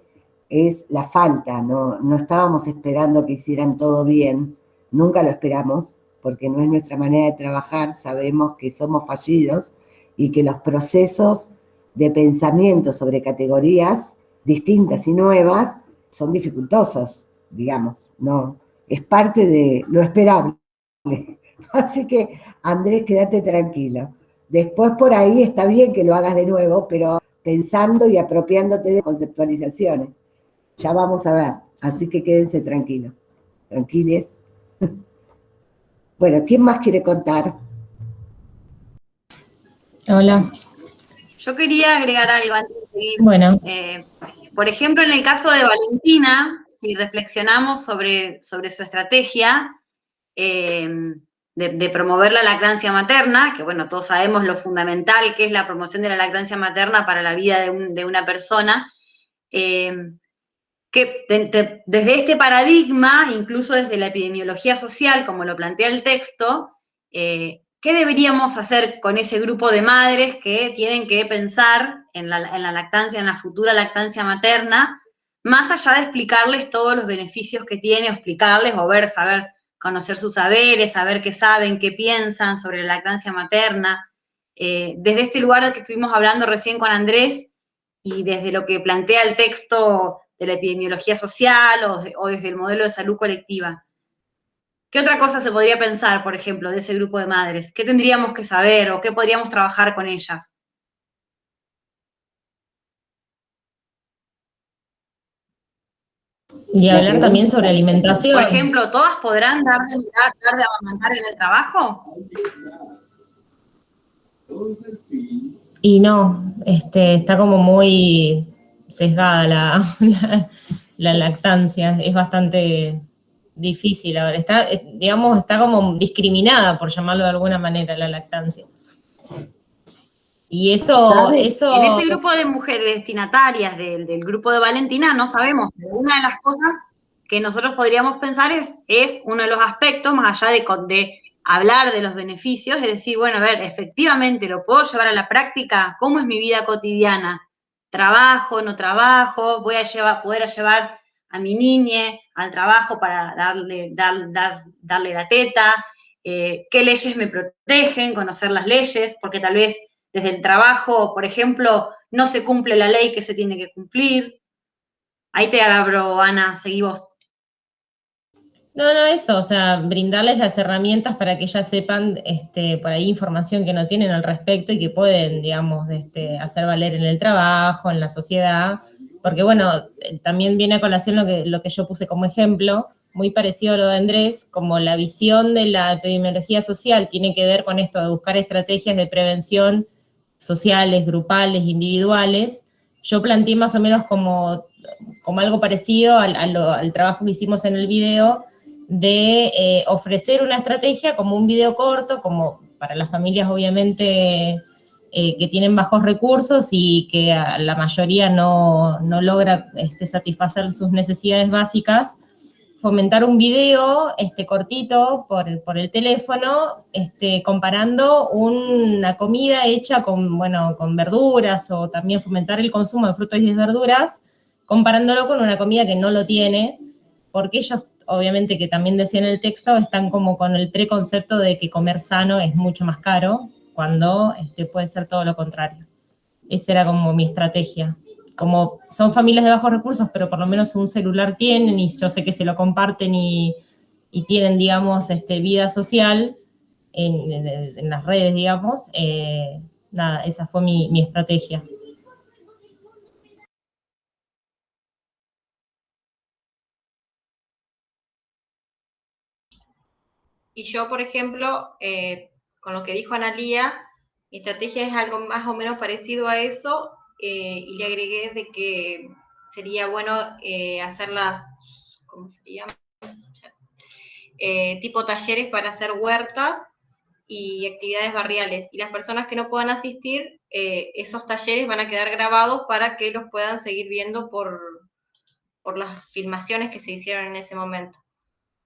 Speaker 6: es la falta, no estábamos esperando que hicieran todo bien, nunca lo esperamos, porque no es nuestra manera de trabajar, sabemos que somos fallidos y que los procesos de pensamiento sobre categorías distintas y nuevas son dificultosos, digamos, no, es parte de lo esperable. Así que, Andrés, quédate tranquilo. Después por ahí está bien que lo hagas de nuevo, pero pensando y apropiándote de conceptualizaciones. Ya vamos a ver, así que quédense tranquilos, tranquiles. Bueno, ¿quién más quiere contar?
Speaker 5: Hola.
Speaker 2: Yo quería agregar algo antes de seguir.
Speaker 5: Bueno.
Speaker 2: Por ejemplo, en el caso de Valentina, si reflexionamos sobre su estrategia de promover la lactancia materna, que bueno, todos sabemos lo fundamental que es la promoción de la lactancia materna para la vida de una persona, que desde este paradigma, incluso desde la epidemiología social, como lo plantea el texto, ¿qué deberíamos hacer con ese grupo de madres que tienen que pensar en la lactancia, en la futura lactancia materna, más allá de explicarles todos los beneficios que tiene, o explicarles, o ver, saber, conocer sus saberes, saber qué saben, qué piensan sobre la lactancia materna? Desde este lugar del que estuvimos hablando recién con Andrés, y desde lo que plantea el texto de la epidemiología social o desde el modelo de salud colectiva. ¿Qué otra cosa se podría pensar, por ejemplo, de ese grupo de madres? ¿Qué tendríamos que saber o qué podríamos trabajar con ellas?
Speaker 5: Y hablar también sobre alimentación.
Speaker 2: Por ejemplo, ¿todas podrán dar de amamantar en el trabajo?
Speaker 5: Y no, está como muy sesgada la lactancia, es bastante difícil ahora. Está como discriminada, por llamarlo de alguna manera, la lactancia. Y eso...
Speaker 2: En ese grupo de mujeres destinatarias del grupo de Valentina no sabemos. Una de las cosas que nosotros podríamos pensar es uno de los aspectos, más allá de hablar de los beneficios, es decir, bueno, a ver, efectivamente, ¿lo puedo llevar a la práctica? ¿Cómo es mi vida cotidiana? ¿Trabajo, no trabajo? ¿Voy a poder llevar a mi niña al trabajo para darle la teta? ¿Qué leyes me protegen? Conocer las leyes, porque tal vez desde el trabajo, por ejemplo, no se cumple la ley que se tiene que cumplir. Ahí te abro, Ana, seguí vos.
Speaker 5: No, eso, o sea, brindarles las herramientas para que ellas sepan por ahí información que no tienen al respecto y que pueden, digamos, hacer valer en el trabajo, en la sociedad, porque bueno, también viene a colación lo que yo puse como ejemplo, muy parecido a lo de Andrés, como la visión de la epidemiología social tiene que ver con esto de buscar estrategias de prevención sociales, grupales, individuales, yo planteé más o menos como algo parecido al trabajo que hicimos en el video, de ofrecer una estrategia como un video corto, como para las familias obviamente que tienen bajos recursos y que a la mayoría no logra satisfacer sus necesidades básicas, fomentar un video cortito por el teléfono, comparando una comida hecha con verduras, o también fomentar el consumo de frutas y verduras, comparándolo con una comida que no lo tiene, porque ellos, obviamente, que también decía en el texto, están como con el preconcepto de que comer sano es mucho más caro, cuando puede ser todo lo contrario. Esa era como mi estrategia. Como son familias de bajos recursos, pero por lo menos un celular tienen, y yo sé que se lo comparten y tienen, digamos, vida social en las redes, digamos, nada, esa fue mi estrategia.
Speaker 7: Y yo, por ejemplo, con lo que dijo Analía, mi estrategia es algo más o menos parecido a eso, y le agregué de que sería bueno hacerlas, ¿cómo se llama? Tipo talleres para hacer huertas y actividades barriales. Y las personas que no puedan asistir, esos talleres van a quedar grabados para que los puedan seguir viendo por las filmaciones que se hicieron en ese momento.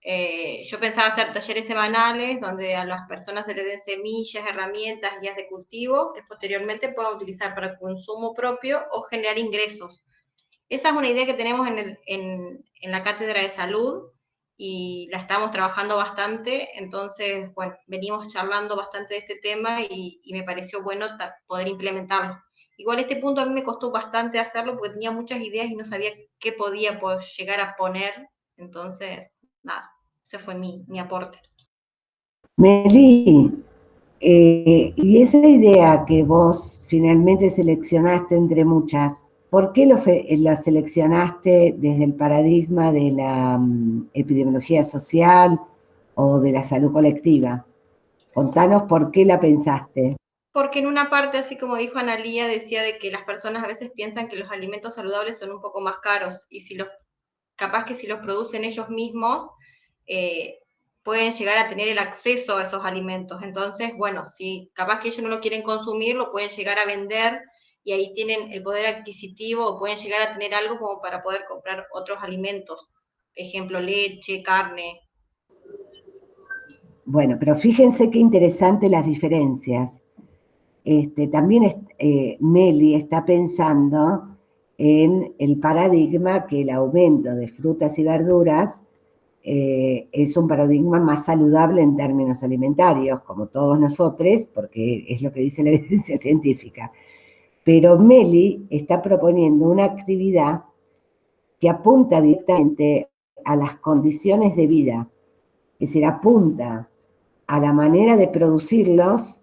Speaker 7: Yo pensaba hacer talleres semanales donde a las personas se les den semillas, herramientas, guías de cultivo que posteriormente puedan utilizar para consumo propio o generar ingresos. Esa es una idea que tenemos en la Cátedra de Salud y la estamos trabajando bastante, entonces, bueno, venimos charlando bastante de este tema y me pareció bueno poder implementarlo. Igual este punto a mí me costó bastante hacerlo porque tenía muchas ideas y no sabía qué podía llegar a poner, entonces, nada, ese fue mi aporte.
Speaker 6: Meli, y esa idea que vos finalmente seleccionaste entre muchas, ¿por qué la seleccionaste desde el paradigma de la epidemiología social o de la salud colectiva? Contanos por qué la pensaste.
Speaker 7: Porque en una parte, así como dijo Analía, decía de que las personas a veces piensan que los alimentos saludables son un poco más caros y capaz que si los producen ellos mismos, pueden llegar a tener el acceso a esos alimentos. Entonces, bueno, si capaz que ellos no lo quieren consumir, lo pueden llegar a vender y ahí tienen el poder adquisitivo o pueden llegar a tener algo como para poder comprar otros alimentos. Ejemplo, leche, carne.
Speaker 6: Bueno, pero fíjense qué interesante las diferencias. También Meli está pensando en el paradigma que el aumento de frutas y verduras es un paradigma más saludable en términos alimentarios, como todos nosotros, porque es lo que dice la evidencia científica. Pero Meli está proponiendo una actividad que apunta directamente a las condiciones de vida, es decir, apunta a la manera de producirlos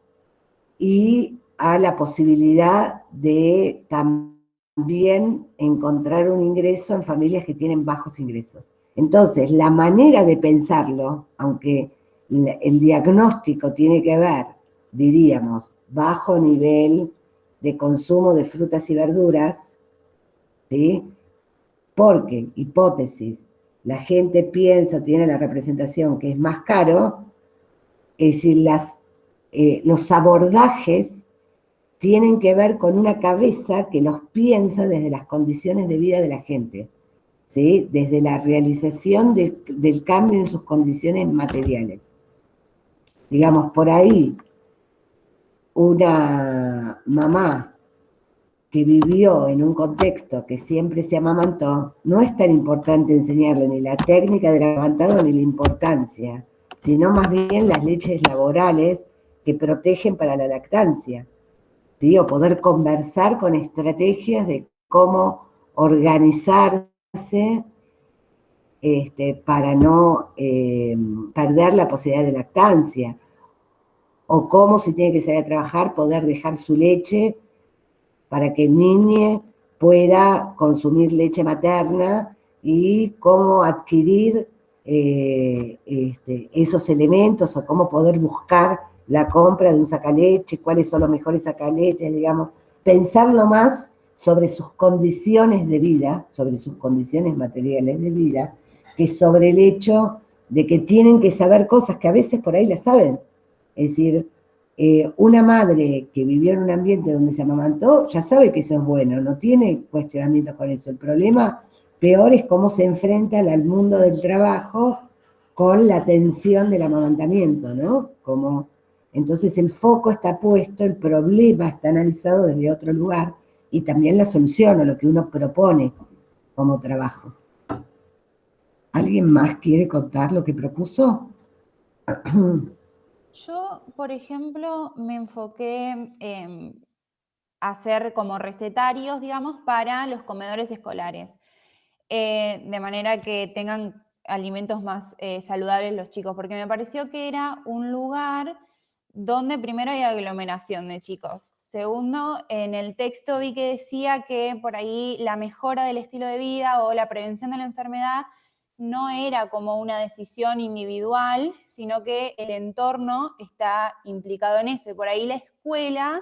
Speaker 6: y a la posibilidad de también encontrar un ingreso en familias que tienen bajos ingresos. Entonces, la manera de pensarlo, aunque el diagnóstico tiene que ver, diríamos, bajo nivel de consumo de frutas y verduras, ¿sí? Porque, hipótesis, la gente piensa, tiene la representación que es más caro, es decir, los abordajes tienen que ver con una cabeza que los piensa desde las condiciones de vida de la gente, ¿sí? Desde la realización del cambio en sus condiciones materiales. Digamos, por ahí, una mamá que vivió en un contexto que siempre se amamantó, no es tan importante enseñarle ni la técnica del amamantado ni la importancia, sino más bien las leches laborales que protegen para la lactancia, ¿sí? O poder conversar con estrategias de cómo organizarse para no perder la posibilidad de lactancia, o cómo, si tiene que salir a trabajar, poder dejar su leche para que el niño pueda consumir leche materna, y cómo adquirir esos elementos, o cómo poder buscar la compra de un sacaleche, cuáles son los mejores sacaleches, digamos, pensarlo más sobre sus condiciones de vida, sobre sus condiciones materiales de vida, que sobre el hecho de que tienen que saber cosas que a veces por ahí las saben. Es decir, una madre que vivió en un ambiente donde se amamantó, ya sabe que eso es bueno, no tiene cuestionamientos con eso. El problema peor es cómo se enfrenta al mundo del trabajo con la tensión del amamantamiento, ¿no? Entonces el foco está puesto, el problema está analizado desde otro lugar y también la solución o lo que uno propone como trabajo. ¿Alguien más quiere contar lo que propuso?
Speaker 8: Yo, por ejemplo, me enfoqué en hacer como recetarios, digamos, para los comedores escolares, de manera que tengan alimentos más saludables los chicos, porque me pareció que era un lugar donde primero hay aglomeración de chicos. Segundo, en el texto vi que decía que por ahí la mejora del estilo de vida o la prevención de la enfermedad no era como una decisión individual, sino que el entorno está implicado en eso. Y por ahí la escuela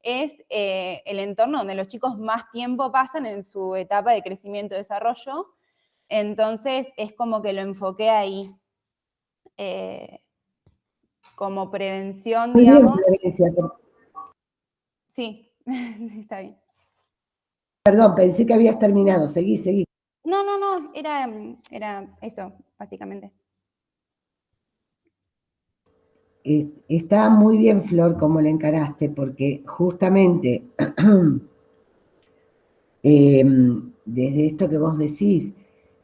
Speaker 8: es el entorno donde los chicos más tiempo pasan en su etapa de crecimiento y desarrollo. Entonces es como que lo enfoqué ahí. Como prevención,
Speaker 6: Muy bien,
Speaker 8: digamos.
Speaker 6: Florencia.
Speaker 8: Sí, está bien.
Speaker 6: Perdón, pensé que habías terminado. Seguí.
Speaker 8: No, era eso, básicamente.
Speaker 6: Está muy bien, Flor, como la encaraste, porque justamente desde esto que vos decís,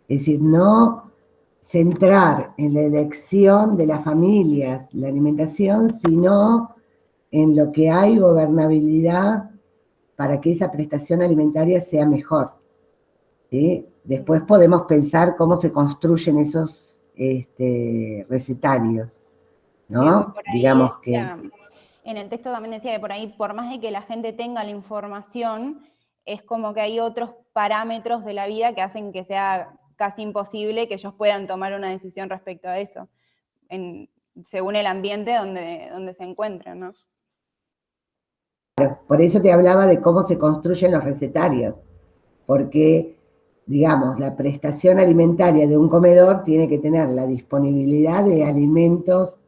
Speaker 6: es decir, no centrar en la elección de las familias la alimentación, sino en lo que hay gobernabilidad para que esa prestación alimentaria sea mejor. ¿Sí? Después podemos pensar cómo se construyen esos recetarios, ¿no?
Speaker 8: Sí, por ahí
Speaker 6: Digamos
Speaker 8: decía, en el texto también decía que por ahí, por más de que la gente tenga la información, es como que hay otros parámetros de la vida que hacen que sea casi imposible que ellos puedan tomar una decisión respecto a eso, según el ambiente donde se encuentran, ¿no?
Speaker 6: Claro, por eso te hablaba de cómo se construyen los recetarios, porque, digamos, la prestación alimentaria de un comedor tiene que tener la disponibilidad de alimentos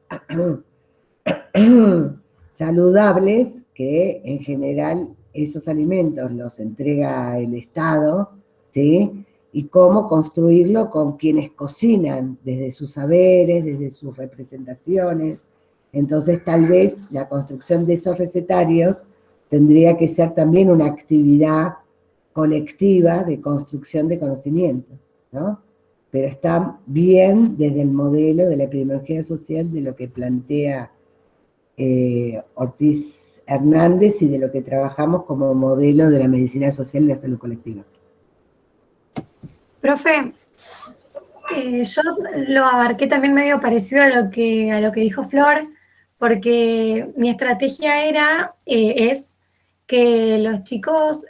Speaker 6: saludables, que en general esos alimentos los entrega el Estado, ¿sí? Y cómo construirlo con quienes cocinan, desde sus saberes, desde sus representaciones. Entonces, tal vez la construcción de esos recetarios tendría que ser también una actividad colectiva de construcción de conocimientos, ¿no? Pero está bien desde el modelo de la epidemiología social de lo que plantea Ortiz Hernández y de lo que trabajamos como modelo de la medicina social y la salud colectiva.
Speaker 9: Profe, yo lo abarqué también medio parecido a lo que dijo Flor, porque mi estrategia es que los chicos,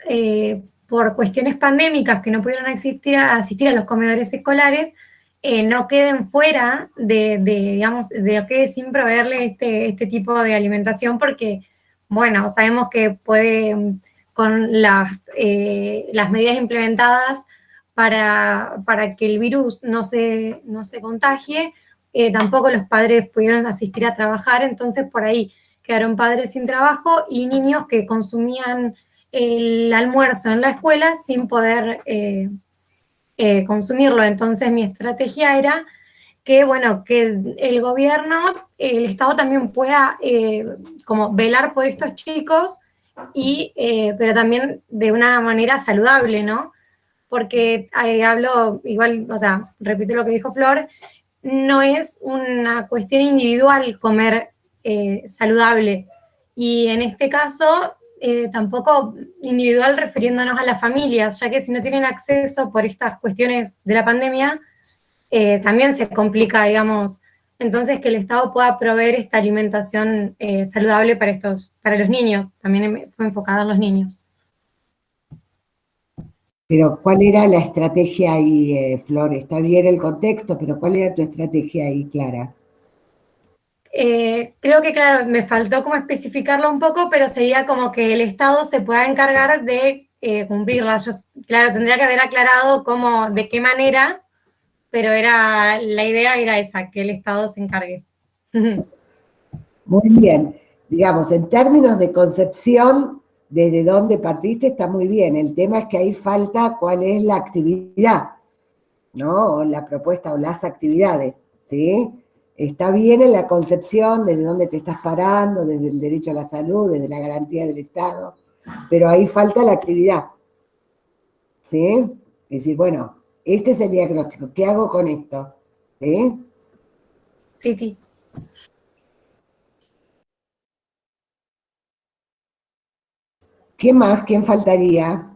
Speaker 9: por cuestiones pandémicas que no pudieron asistir a los comedores escolares, no queden fuera digamos, de que sin proveerle este tipo de alimentación, porque, bueno, sabemos que puede, con las medidas implementadas para que el virus no se contagie, tampoco los padres pudieron asistir a trabajar, entonces por ahí quedaron padres sin trabajo y niños que consumían el almuerzo en la escuela sin poder consumirlo. Entonces mi estrategia era que, bueno, que el gobierno, el Estado también pueda como velar por estos chicos, pero también de una manera saludable, ¿no? Porque hablo igual, o sea, repito lo que dijo Flor, no es una cuestión individual comer saludable. Y en este caso, tampoco individual refiriéndonos a las familias, ya que si no tienen acceso por estas cuestiones de la pandemia, también se complica, digamos. Entonces, que el Estado pueda proveer esta alimentación saludable para los niños, también fue enfocada en los niños.
Speaker 6: Pero, ¿cuál era la estrategia ahí, Flor? Está bien el contexto, pero ¿cuál era tu estrategia ahí, Clara?
Speaker 9: Creo que, claro, me faltó como especificarlo un poco, pero sería como que el Estado se pueda encargar de cumplirlas. Yo, claro, tendría que haber aclarado cómo, de qué manera, pero la idea era esa, que el Estado se encargue.
Speaker 6: Muy bien. Digamos, en términos de concepción, desde dónde partiste está muy bien. El tema es que ahí falta cuál es la actividad, ¿no? O la propuesta o las actividades, ¿sí? Está bien en la concepción, desde dónde te estás parando, desde el derecho a la salud, desde la garantía del Estado, pero ahí falta la actividad, ¿sí? Es decir, bueno, este es el diagnóstico, ¿qué hago con esto? ¿Sí?
Speaker 9: Sí, sí.
Speaker 6: ¿Qué más? ¿Quién faltaría?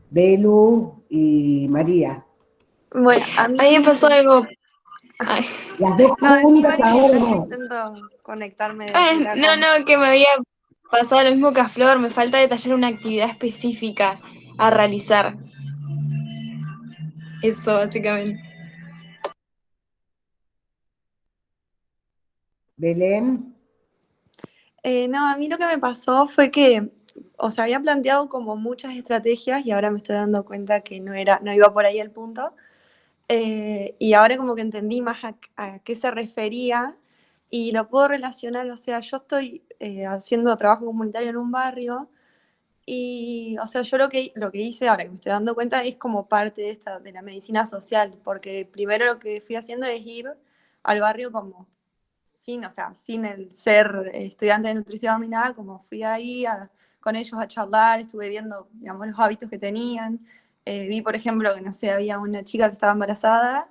Speaker 6: Belu y María.
Speaker 10: Bueno, a mí me pasó algo. Ay.
Speaker 6: Las dos
Speaker 10: No,
Speaker 6: juntas
Speaker 10: decime
Speaker 6: ahora
Speaker 10: que yo
Speaker 6: no.
Speaker 10: intento conectarme desde la
Speaker 7: No, que me había pasado lo mismo que a Flor, me falta detallar una actividad específica a realizar. Eso, básicamente.
Speaker 6: Belén.
Speaker 10: No, a mí lo que me pasó fue que, o sea, había planteado como muchas estrategias y ahora me estoy dando cuenta que no iba por ahí el punto. Y ahora como que entendí más a qué se refería y lo puedo relacionar, o sea, yo estoy haciendo trabajo comunitario en un barrio y, o sea, yo lo que hice ahora que me estoy dando cuenta es como parte de la medicina social, porque primero lo que fui haciendo es ir al barrio como sin el ser estudiante de nutrición ni nada, como fui ahí con ellos a charlar, estuve viendo, digamos, los hábitos que tenían. Vi, por ejemplo, que no sé, había una chica que estaba embarazada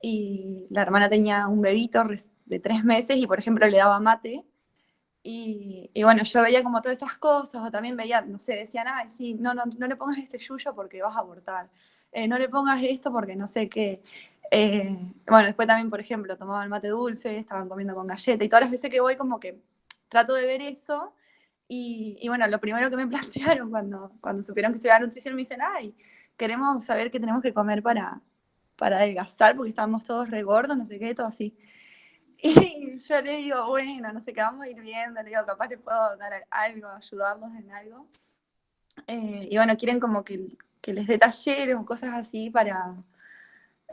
Speaker 10: y la hermana tenía un bebito de 3 meses y, por ejemplo, le daba mate. Y bueno, yo veía como todas esas cosas, o también veía, no sé, decían, ay, sí, no le pongas este yuyo porque vas a abortar. No le pongas esto porque no sé qué. Bueno, después también, por ejemplo, tomaban mate dulce, estaban comiendo con galleta, y todas las veces que voy como que trato de ver eso, y bueno, lo primero que me plantearon cuando supieron que estudiaba nutrición me dicen, ay, queremos saber qué tenemos que comer para adelgazar porque estamos todos regordos, no sé qué, todo así. Y yo le digo, bueno, no sé qué, vamos a ir viendo, le digo, capaz le puedo dar algo, ayudarlos en algo. Y bueno, quieren como que les dé talleres o cosas así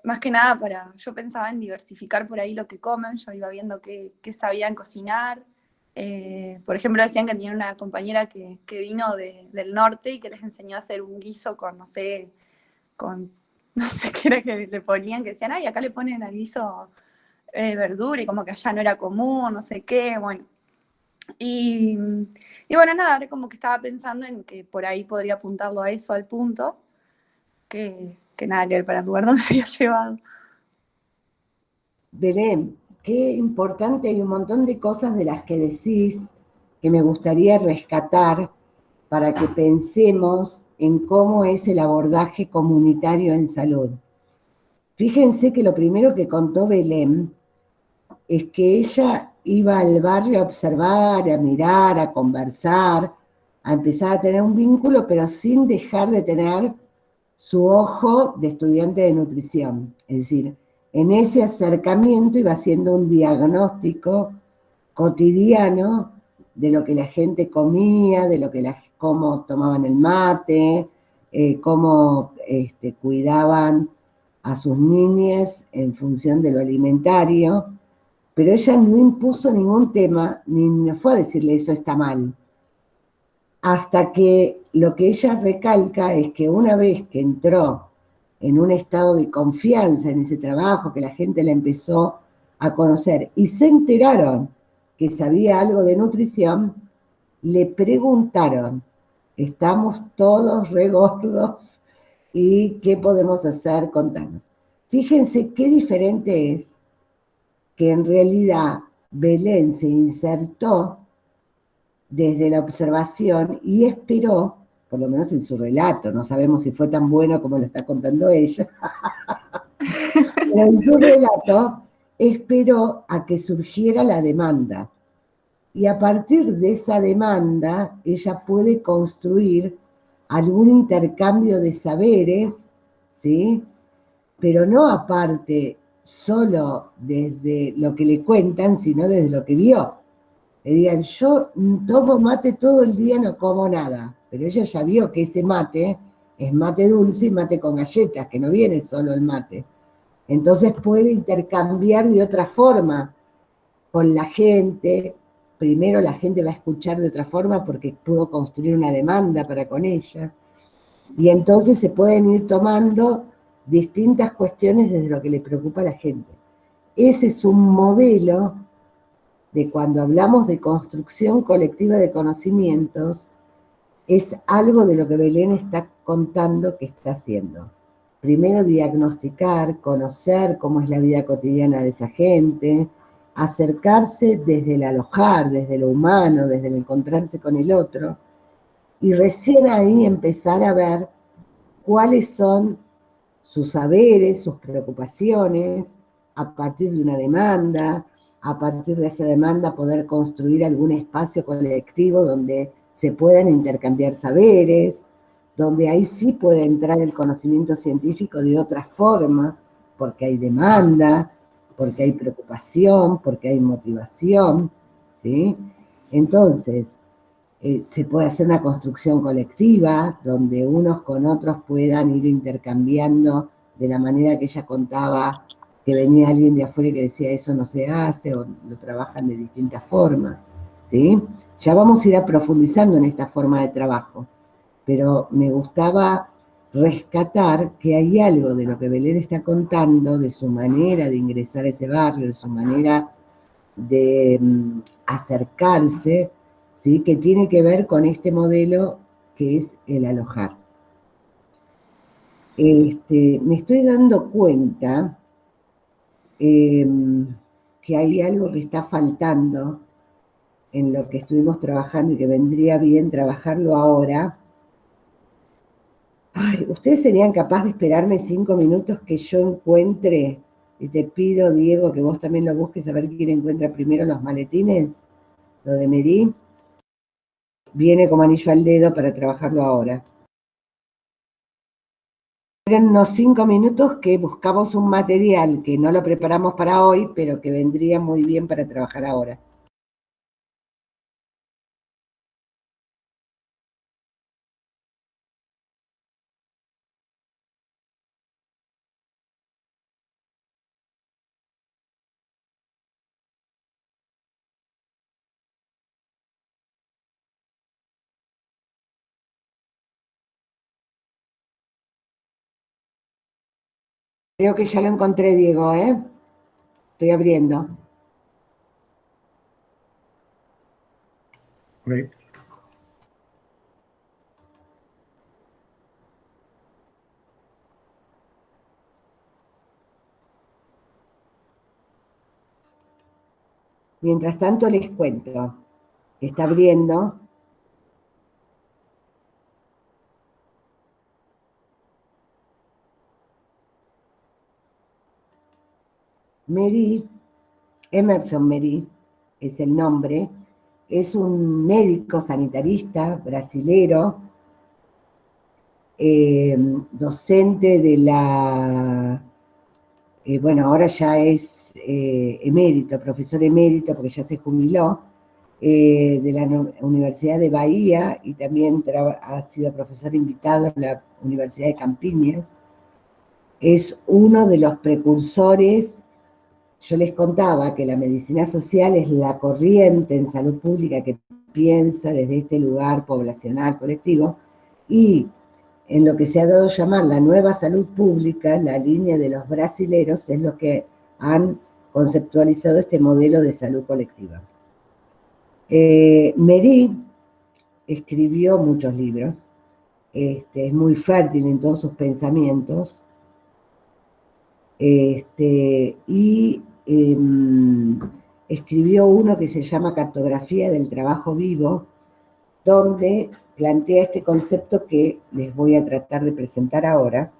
Speaker 10: más que nada yo pensaba en diversificar por ahí lo que comen, yo iba viendo qué sabían cocinar. Por ejemplo, decían que tenían una compañera que vino del norte y que les enseñó a hacer un guiso con, no sé qué era que le ponían, que decían, ay, acá le ponen al guiso verdura y como que allá no era común, no sé qué, bueno. Y bueno, nada, ahora como que estaba pensando en que por ahí podría apuntarlo a eso, al punto, que nada que ver para el lugar donde había llevado.
Speaker 6: Belén, qué importante, hay un montón de cosas de las que decís que me gustaría rescatar para que pensemos en cómo es el abordaje comunitario en salud. Fíjense que lo primero que contó Belén es que ella iba al barrio a observar, a mirar, a conversar, a empezar a tener un vínculo, pero sin dejar de tener su ojo de estudiante de nutrición. Es decir, en ese acercamiento iba haciendo un diagnóstico cotidiano de lo que la gente comía, de cómo tomaban el mate, cómo cuidaban a sus niñas en función de lo alimentario, pero ella no impuso ningún tema, ni fue a decirle eso está mal. Hasta que lo que ella recalca es que una vez que entró en un estado de confianza en ese trabajo, que la gente la empezó a conocer y se enteraron que sabía algo de nutrición, le preguntaron, estamos todos regordos y ¿qué podemos hacer? Contanos. Fíjense qué diferente es que en realidad Belén se insertó desde la observación y esperó, por lo menos en su relato, no sabemos si fue tan bueno como lo está contando ella, pero en su relato esperó a que surgiera la demanda. Y a partir de esa demanda, ella puede construir algún intercambio de saberes, ¿sí? Pero no aparte solo desde lo que le cuentan, sino desde lo que vio. Le digan, yo tomo mate todo el día, no como nada, pero ella ya vio que ese mate es mate dulce y mate con galletas, que no viene solo el mate. Entonces puede intercambiar de otra forma con la gente. Primero la gente va a escuchar de otra forma porque pudo construir una demanda para con ella. Y entonces se pueden ir tomando distintas cuestiones desde lo que le preocupa a la gente. Ese es un modelo de cuando hablamos de construcción colectiva de conocimientos, es algo de lo que Belén está contando que está haciendo. Primero diagnosticar, conocer cómo es la vida cotidiana de esa gente, acercarse desde el alojar, desde lo humano, desde el encontrarse con el otro, y recién ahí empezar a ver cuáles son sus saberes, sus preocupaciones, a partir de una demanda, a partir de esa demanda poder construir algún espacio colectivo donde se puedan intercambiar saberes, donde ahí sí puede entrar el conocimiento científico de otra forma, porque hay demanda, porque hay preocupación, porque hay motivación, ¿sí? Entonces, se puede hacer una construcción colectiva donde unos con otros puedan ir intercambiando de la manera que ella contaba, que venía alguien de afuera y que decía eso no se hace, o lo trabajan de distintas formas, ¿sí? Ya vamos a ir profundizando en esta forma de trabajo, pero me gustaba rescatar que hay algo de lo que Belén está contando, de su manera de ingresar a ese barrio, de su manera de acercarse, ¿sí? Que tiene que ver con este modelo que es el alojar. Me estoy dando cuenta que hay algo que está faltando en lo que estuvimos trabajando y que vendría bien trabajarlo ahora. Ay, ¿ustedes serían capaces de esperarme 5 minutos que yo encuentre? Y te pido, Diego, que vos también lo busques a ver quién encuentra primero los maletines, lo de Meri. Viene como anillo al dedo para trabajarlo ahora. Eran unos 5 minutos que buscamos un material que no lo preparamos para hoy, pero que vendría muy bien para trabajar ahora. Creo que ya lo encontré, Diego, ¿eh? Estoy abriendo.
Speaker 1: Okay.
Speaker 6: Mientras tanto les cuento que está abriendo. Meri, Emerson Meri, es el nombre, es un médico sanitarista brasilero, docente de la, bueno, ahora ya es emérito, profesor emérito, porque ya se jubiló, de la Universidad de Bahía, y también ha sido profesor invitado en la Universidad de Campiñas. Es uno de los precursores. Yo les contaba que la medicina social es la corriente en salud pública que piensa desde este lugar poblacional colectivo, y en lo que se ha dado a llamar la nueva salud pública, la línea de los brasileros, es lo que han conceptualizado este modelo de salud colectiva. Meri escribió muchos libros, es muy fértil en todos sus pensamientos, y escribió uno que se llama Cartografía del Trabajo Vivo, donde plantea este concepto que les voy a tratar de presentar ahora.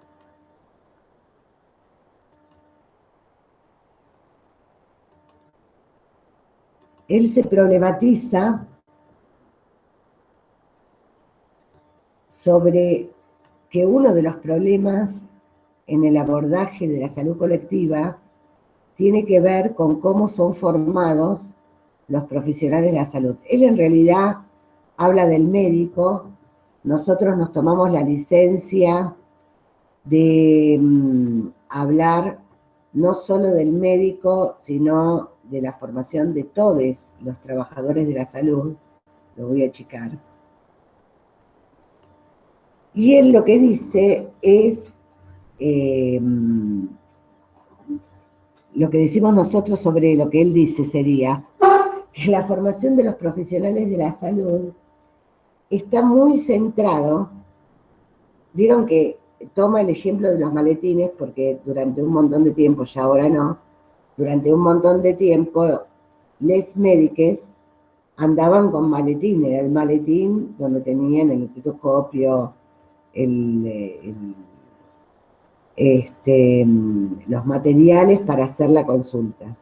Speaker 6: Él se problematiza sobre que uno de los problemas en el abordaje de la salud colectiva tiene que ver con cómo son formados los profesionales de la salud. Él en realidad habla del médico nosotros nos tomamos la licencia de hablar no solo del médico, sino de la formación de todos los trabajadores de la salud. Lo voy a achicar. Y él lo que dice es lo que decimos nosotros sobre lo que él dice sería que la formación de los profesionales de la salud está muy centrado. Vieron que toma el ejemplo de los maletines, porque durante un montón de tiempo, ya ahora no, durante un montón de tiempo, les médiques andaban con maletín, era el maletín donde tenían el estetoscopio, los materiales para hacer la consulta.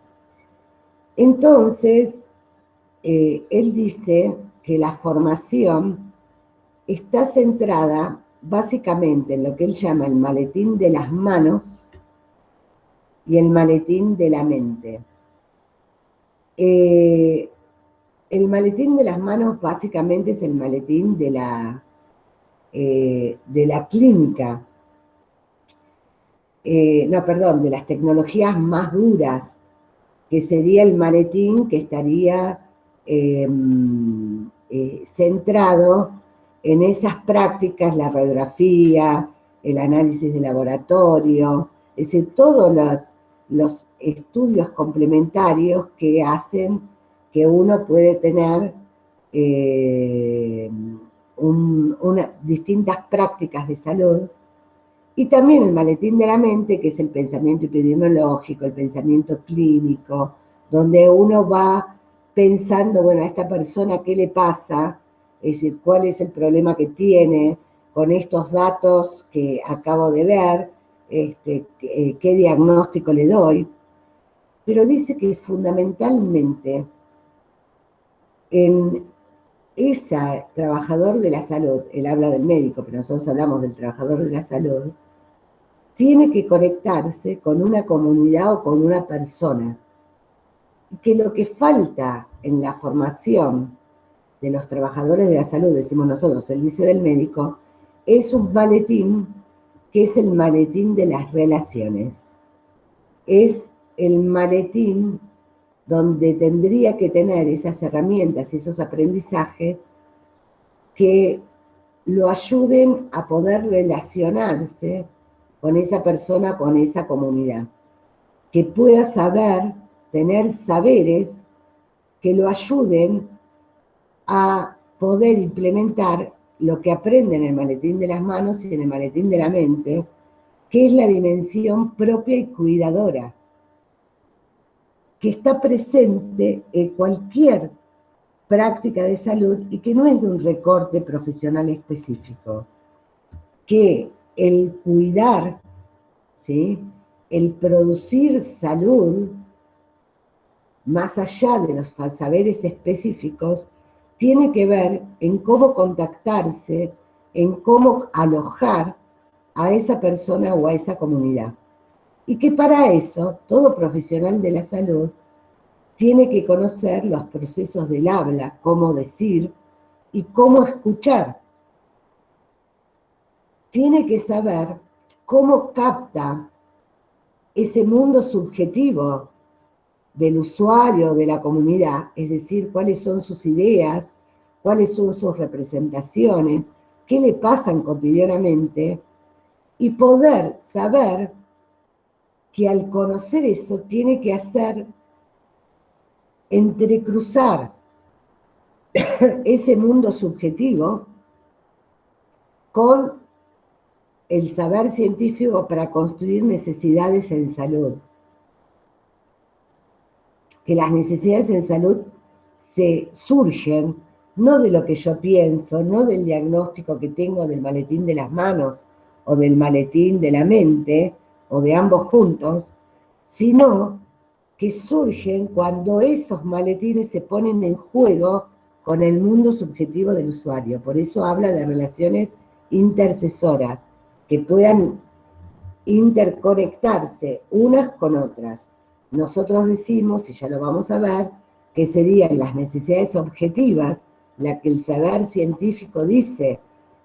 Speaker 6: Entonces, él dice que la formación está centrada básicamente en lo que él llama el maletín de las manos y el maletín de la mente. El maletín de las manos básicamente es el maletín de la clínica, de las tecnologías más duras, que sería el maletín que estaría centrado en esas prácticas, la radiografía, el análisis de laboratorio, es decir, todos los estudios complementarios que hacen que uno puede tener distintas prácticas de salud, y también el maletín de la mente, que es el pensamiento epidemiológico, el pensamiento clínico, donde uno va pensando, bueno, a esta persona, ¿qué le pasa? Es decir, ¿cuál es el problema que tiene con estos datos que acabo de ver? ¿Qué diagnóstico le doy? Pero dice que fundamentalmente en ese trabajador de la salud, él habla del médico, pero nosotros hablamos del trabajador de la salud, tiene que conectarse con una comunidad o con una persona. Y que lo que falta en la formación de los trabajadores de la salud, decimos nosotros, él dice del médico, es un maletín que es el maletín de las relaciones. Es el maletín donde tendría que tener esas herramientas y esos aprendizajes que lo ayuden a poder relacionarse con esa persona, con esa comunidad. Que pueda saber, tener saberes que lo ayuden a poder implementar lo que aprende en el maletín de las manos y en el maletín de la mente, que es la dimensión propia y cuidadora, que está presente en cualquier práctica de salud y que no es de un recorte profesional específico, que el cuidar, ¿sí?, el producir salud, más allá de los saberes específicos, tiene que ver en cómo contactarse, en cómo alojar a esa persona o a esa comunidad. Y que para eso, todo profesional de la salud tiene que conocer los procesos del habla, cómo decir y cómo escuchar. Tiene que saber cómo capta ese mundo subjetivo del usuario, de la comunidad, es decir, cuáles son sus ideas, cuáles son sus representaciones, qué le pasan cotidianamente, y poder saber que al conocer eso tiene que hacer entrecruzar ese mundo subjetivo con el saber científico para construir necesidades en salud. Que las necesidades en salud se surgen no de lo que yo pienso, no del diagnóstico que tengo del maletín de las manos o del maletín de la mente, o de ambos juntos, sino que surgen cuando esos maletines se ponen en juego con el mundo subjetivo del usuario. Por eso habla de relaciones intercesoras, que puedan interconectarse unas con otras. Nosotros decimos, y ya lo vamos a ver, que serían las necesidades objetivas, la que el saber científico dice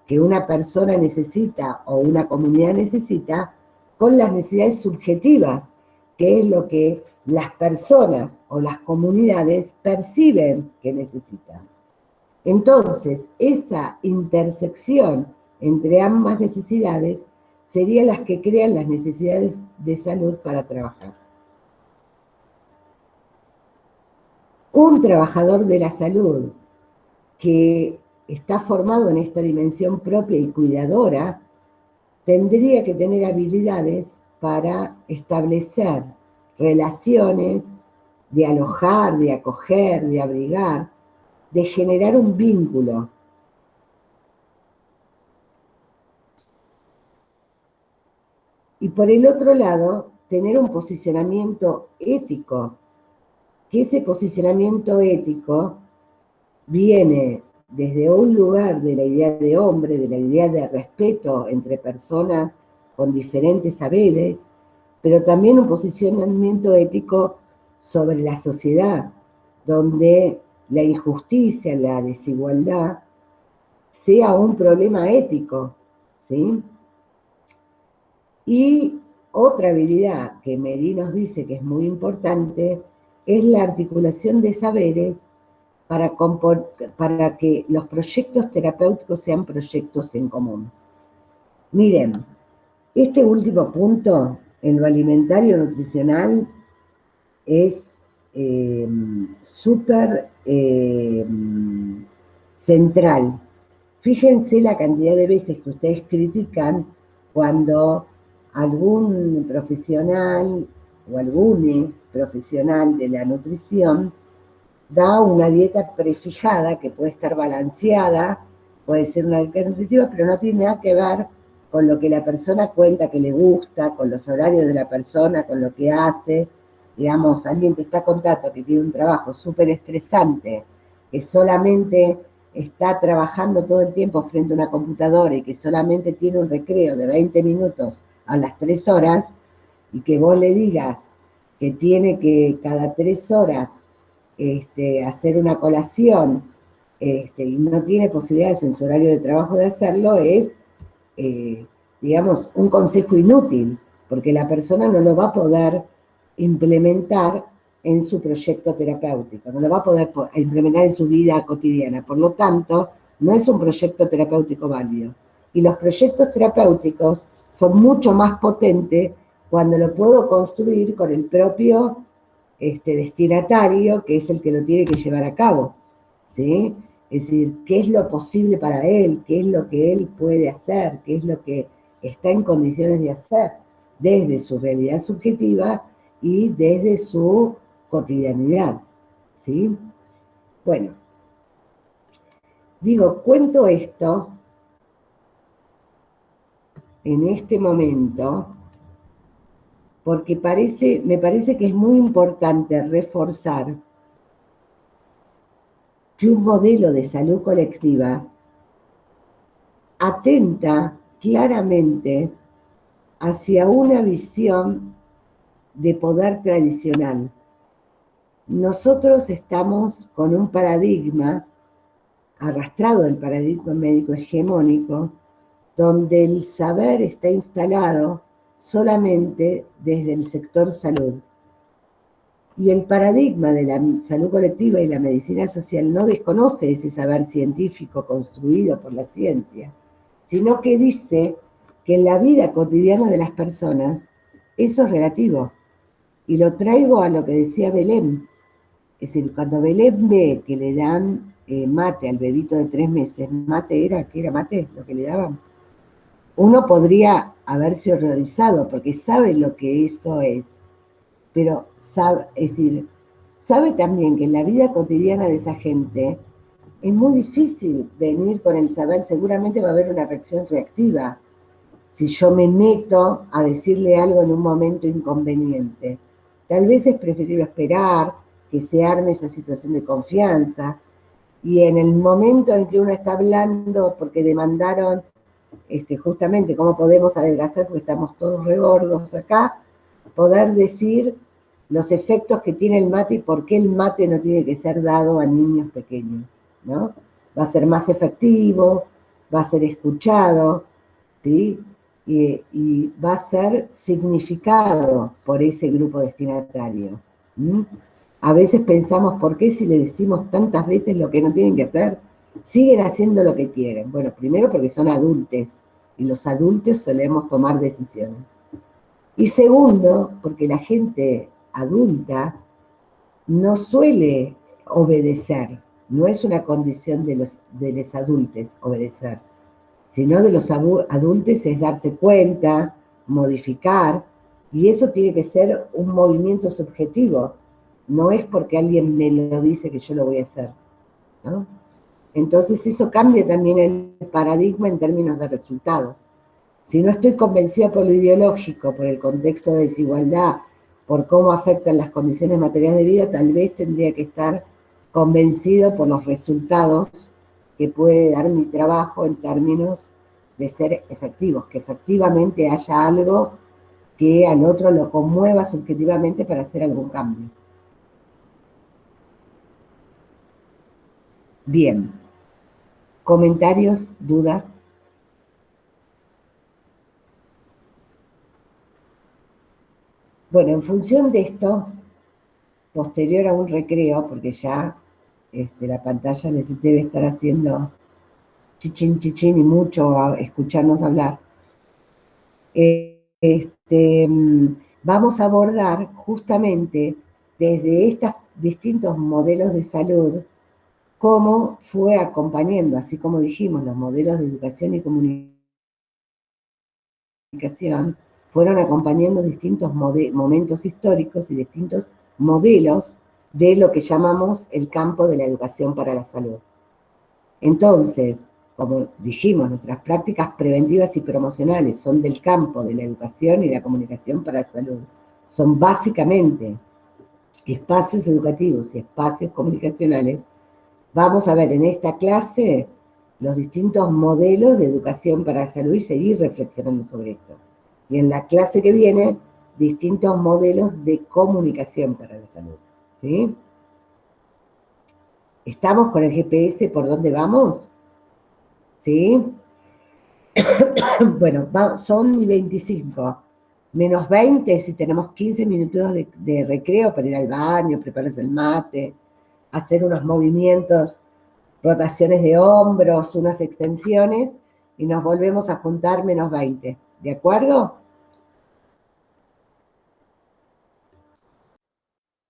Speaker 6: que una persona necesita o una comunidad necesita con las necesidades subjetivas, que es lo que las personas o las comunidades perciben que necesitan. Entonces, esa intersección entre ambas necesidades serían las que crean las necesidades de salud para trabajar. Un trabajador de la salud que está formado en esta dimensión propia y cuidadora tendría que tener habilidades para establecer relaciones, de alojar, de acoger, de abrigar, de generar un vínculo. Y por el otro lado, tener un posicionamiento ético, que ese posicionamiento ético viene desde un lugar de la idea de hombre, de la idea de respeto entre personas con diferentes saberes, pero también un posicionamiento ético sobre la sociedad, donde la injusticia, la desigualdad, sea un problema ético, ¿sí? Y otra habilidad que Meri nos dice que es muy importante es la articulación de saberes para que los proyectos terapéuticos sean proyectos en común. Miren, este último punto en lo alimentario nutricional es súper central. Fíjense la cantidad de veces que ustedes critican cuando algún profesional o algún profesional de la nutrición da una dieta prefijada que puede estar balanceada, puede ser una dieta nutritiva, pero no tiene nada que ver con lo que la persona cuenta que le gusta, con los horarios de la persona, con lo que hace. Digamos, alguien te está contando que tiene un trabajo súper estresante, que solamente está trabajando todo el tiempo frente a una computadora y que solamente tiene un recreo de 20 minutos a las 3 horas, y que vos le digas que tiene que cada 3 horas hacer una colación y no tiene posibilidades en su horario de trabajo de hacerlo, es, digamos, un consejo inútil, porque la persona no lo va a poder implementar en su proyecto terapéutico, no lo va a poder implementar en su vida cotidiana. Por lo tanto, no es un proyecto terapéutico válido. Y los proyectos terapéuticos son mucho más potentes cuando lo puedo construir con el propio destinatario, que es el que lo tiene que llevar a cabo, ¿sí? Es decir, qué es lo posible para él, qué es lo que él puede hacer, qué es lo que está en condiciones de hacer, desde su realidad subjetiva y desde su cotidianidad, ¿sí? Bueno, digo, cuento esto en este momento porque me parece que es muy importante reforzar que un modelo de salud colectiva atenta claramente hacia una visión de poder tradicional. Nosotros estamos con un paradigma, arrastrado del paradigma médico hegemónico, donde el saber está instalado solamente desde el sector salud. Y el paradigma de la salud colectiva y la medicina social no desconoce ese saber científico construido por la ciencia, sino que dice que en la vida cotidiana de las personas eso es relativo. Y lo traigo a lo que decía Belén. Es decir, cuando Belén ve que le dan mate al bebito de 3 meses, ¿qué era mate lo que le daban? Uno podría haberse horrorizado porque sabe lo que eso es, pero sabe también que en la vida cotidiana de esa gente es muy difícil venir con el saber, seguramente va a haber una reacción reactiva si yo me meto a decirle algo en un momento inconveniente. Tal vez es preferible esperar que se arme esa situación de confianza, y en el momento en que uno está hablando porque demandaron justamente cómo podemos adelgazar porque estamos todos regordos acá, poder decir los efectos que tiene el mate y por qué el mate no tiene que ser dado a niños pequeños, ¿no? Va a ser más efectivo, va a ser escuchado, ¿sí? Y va a ser significado por ese grupo destinatario. ¿Mm? A veces pensamos, ¿por qué si le decimos tantas veces lo que no tienen que hacer, siguen haciendo lo que quieren? Bueno, primero porque son adultos, y los adultos solemos tomar decisiones. Y segundo, porque la gente adulta no suele obedecer, no es una condición de los adultos obedecer, sino de los adultos es darse cuenta, modificar, y eso tiene que ser un movimiento subjetivo, no es porque alguien me lo dice que yo lo voy a hacer, ¿no? Entonces eso cambia también el paradigma en términos de resultados. Si no estoy convencida por lo ideológico, por el contexto de desigualdad, por cómo afectan las condiciones materiales de vida, tal vez tendría que estar convencido por los resultados que puede dar mi trabajo en términos de ser efectivos, que efectivamente haya algo que al otro lo conmueva subjetivamente para hacer algún cambio. Bien. ¿Comentarios? ¿Dudas? Bueno, en función de esto, posterior a un recreo, porque ya la pantalla les debe estar haciendo chichín, chichín y mucho a escucharnos hablar, vamos a abordar justamente desde estos distintos modelos de salud cómo fue acompañando, así como dijimos, los modelos de educación y comunicación, fueron acompañando distintos momentos históricos y distintos modelos de lo que llamamos el campo de la educación para la salud. Entonces, como dijimos, nuestras prácticas preventivas y promocionales son del campo de la educación y la comunicación para la salud. Son básicamente espacios educativos y espacios comunicacionales. Vamos a ver en esta clase los distintos modelos de educación para la salud y seguir reflexionando sobre esto. Y en la clase que viene, distintos modelos de comunicación para la salud. ¿Sí? ¿Estamos con el GPS por dónde vamos? ¿Sí? Bueno, son 25. Menos 20 si tenemos 15 minutos de recreo para ir al baño, prepararse el mate, hacer unos movimientos, rotaciones de hombros, unas extensiones, y nos volvemos a juntar menos 20. ¿De acuerdo?